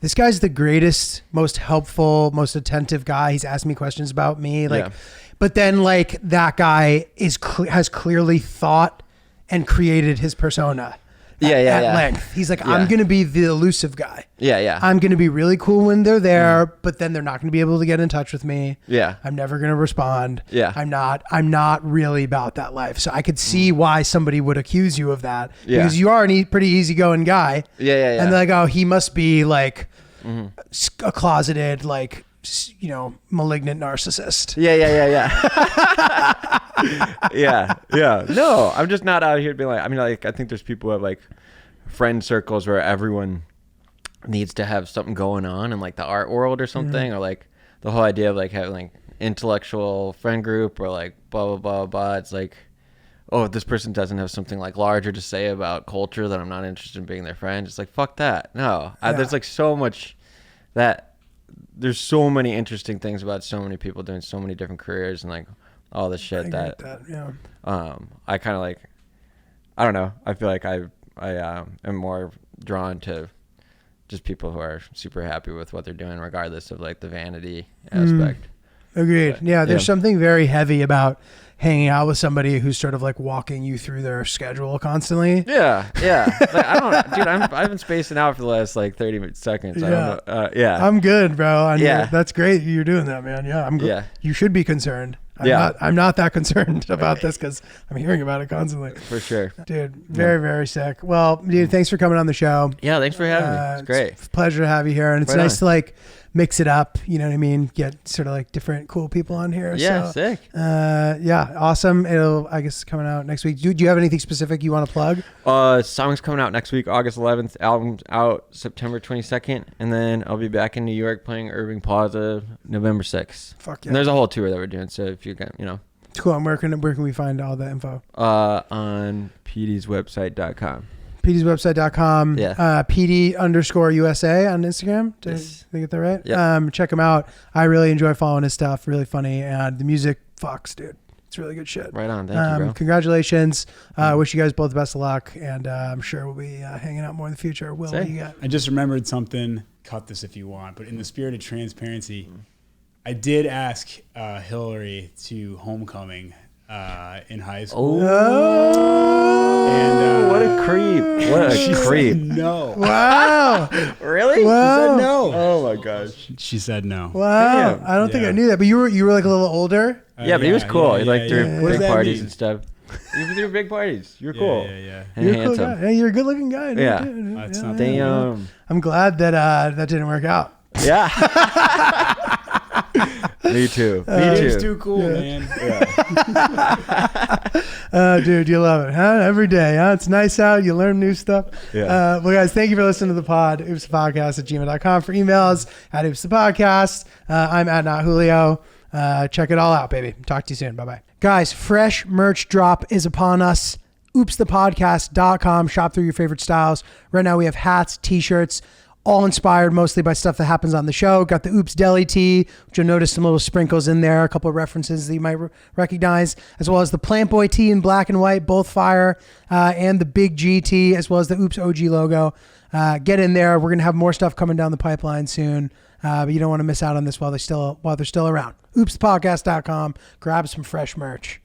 this guy's the greatest, most helpful, most attentive guy. He's asked me questions about me. Like, but then like that guy has clearly thought and created his persona. At length. He's like, I'm going to be the elusive guy. I'm going to be really cool when they're there, but then they're not going to be able to get in touch with me. I'm never going to respond. I'm not really about that life. So I could see why somebody would accuse you of that because you are a pretty easygoing guy. And they're like, oh, he must be like a closeted, like, you know, malignant narcissist. No, I'm just not out here being like, I mean, like, I think there's people who have like friend circles where everyone needs to have something going on in like the art world or something, or like the whole idea of like having like intellectual friend group or like blah, blah, blah, blah. It's like, oh, if this person doesn't have something like larger to say about culture, then I'm not interested in being their friend. It's like, fuck that. No, there's like so much that there's so many interesting things about so many people doing so many different careers and like all this shit I kind of like, I don't know. I feel like I am more drawn to just people who are super happy with what they're doing, regardless of like the vanity aspect. Agreed. But, there's something very heavy about hanging out with somebody who's sort of like walking you through their schedule constantly. Like, I don't, dude, I've been spacing out for the last like 30 seconds. I don't know. I'm good, bro. That's great. You're doing that, man. I'm good. You should be concerned. I'm not that concerned about this because I'm hearing about it constantly. For sure. Dude, very, very sick. Well, dude, thanks for coming on the show. Yeah, thanks for having me. It's great. It's a pleasure to have you here. And it's nice to like mix it up, you know what I mean? Get sort of like different cool people on here. Sick. Awesome. It'll, I guess, coming out next week. Do you have anything specific you want to plug? Song's coming out next week, August 11th. Album's out September 22nd. And then I'll be back in New York playing Irving Plaza November 6th. Fuck yeah. And there's a whole tour that we're doing. So if you got, you know. Cool. And where can we find all the info? On Petey'sWebsite.com. Petey'sWebsite.com. Petey_USA on Instagram. Did I get that right? Yeah. Check him out. I really enjoy following his stuff. Really funny. And the music fucks, dude. It's really good shit. Right on. Thank you, bro. Congratulations. Wish you guys both the best of luck. And I'm sure we'll be hanging out more in the future. Will, what do you got? I just remembered something. Cut this if you want. But in the spirit of transparency, I did ask Hillary to homecoming in high school. And what a creep. What a creep. Said no. Wow. Really? Wow. She said no. Oh my gosh. She said no. Wow. Damn. I don't think I knew that. But you were like a little older. Yeah, but he was cool. He like threw What does big that parties mean? and stuff. You threw big parties. You're cool. Yeah. And You're a cool handsome. guy. Hey, you're a good looking guy. Yeah. It's not Damn. I'm glad that that didn't work out. Yeah. Me too. Me too. He's too cool, man. Dude, you love it, huh? Every day, huh? It's nice out. You learn new stuff. Yeah. Well, guys, thank you for listening to the pod. oopsthepodcast@gmail.com for emails at oopsthepodcast. I'm at NotJulio. Check it all out, baby. Talk to you soon. Bye-bye. Guys, fresh merch drop is upon us. oopsthepodcast.com. Shop through your favorite styles. Right now we have hats, t-shirts, all inspired mostly by stuff that happens on the show. Got the Oops Deli tee, which you'll notice some little sprinkles in there, a couple of references that you might recognize, as well as the Plant Boy tee in black and white, both fire, and the Big G tee, as well as the Oops OG logo. Get in there. We're going to have more stuff coming down the pipeline soon, but you don't want to miss out on this while they're still around. oopsthepodcast.com. Grab some fresh merch.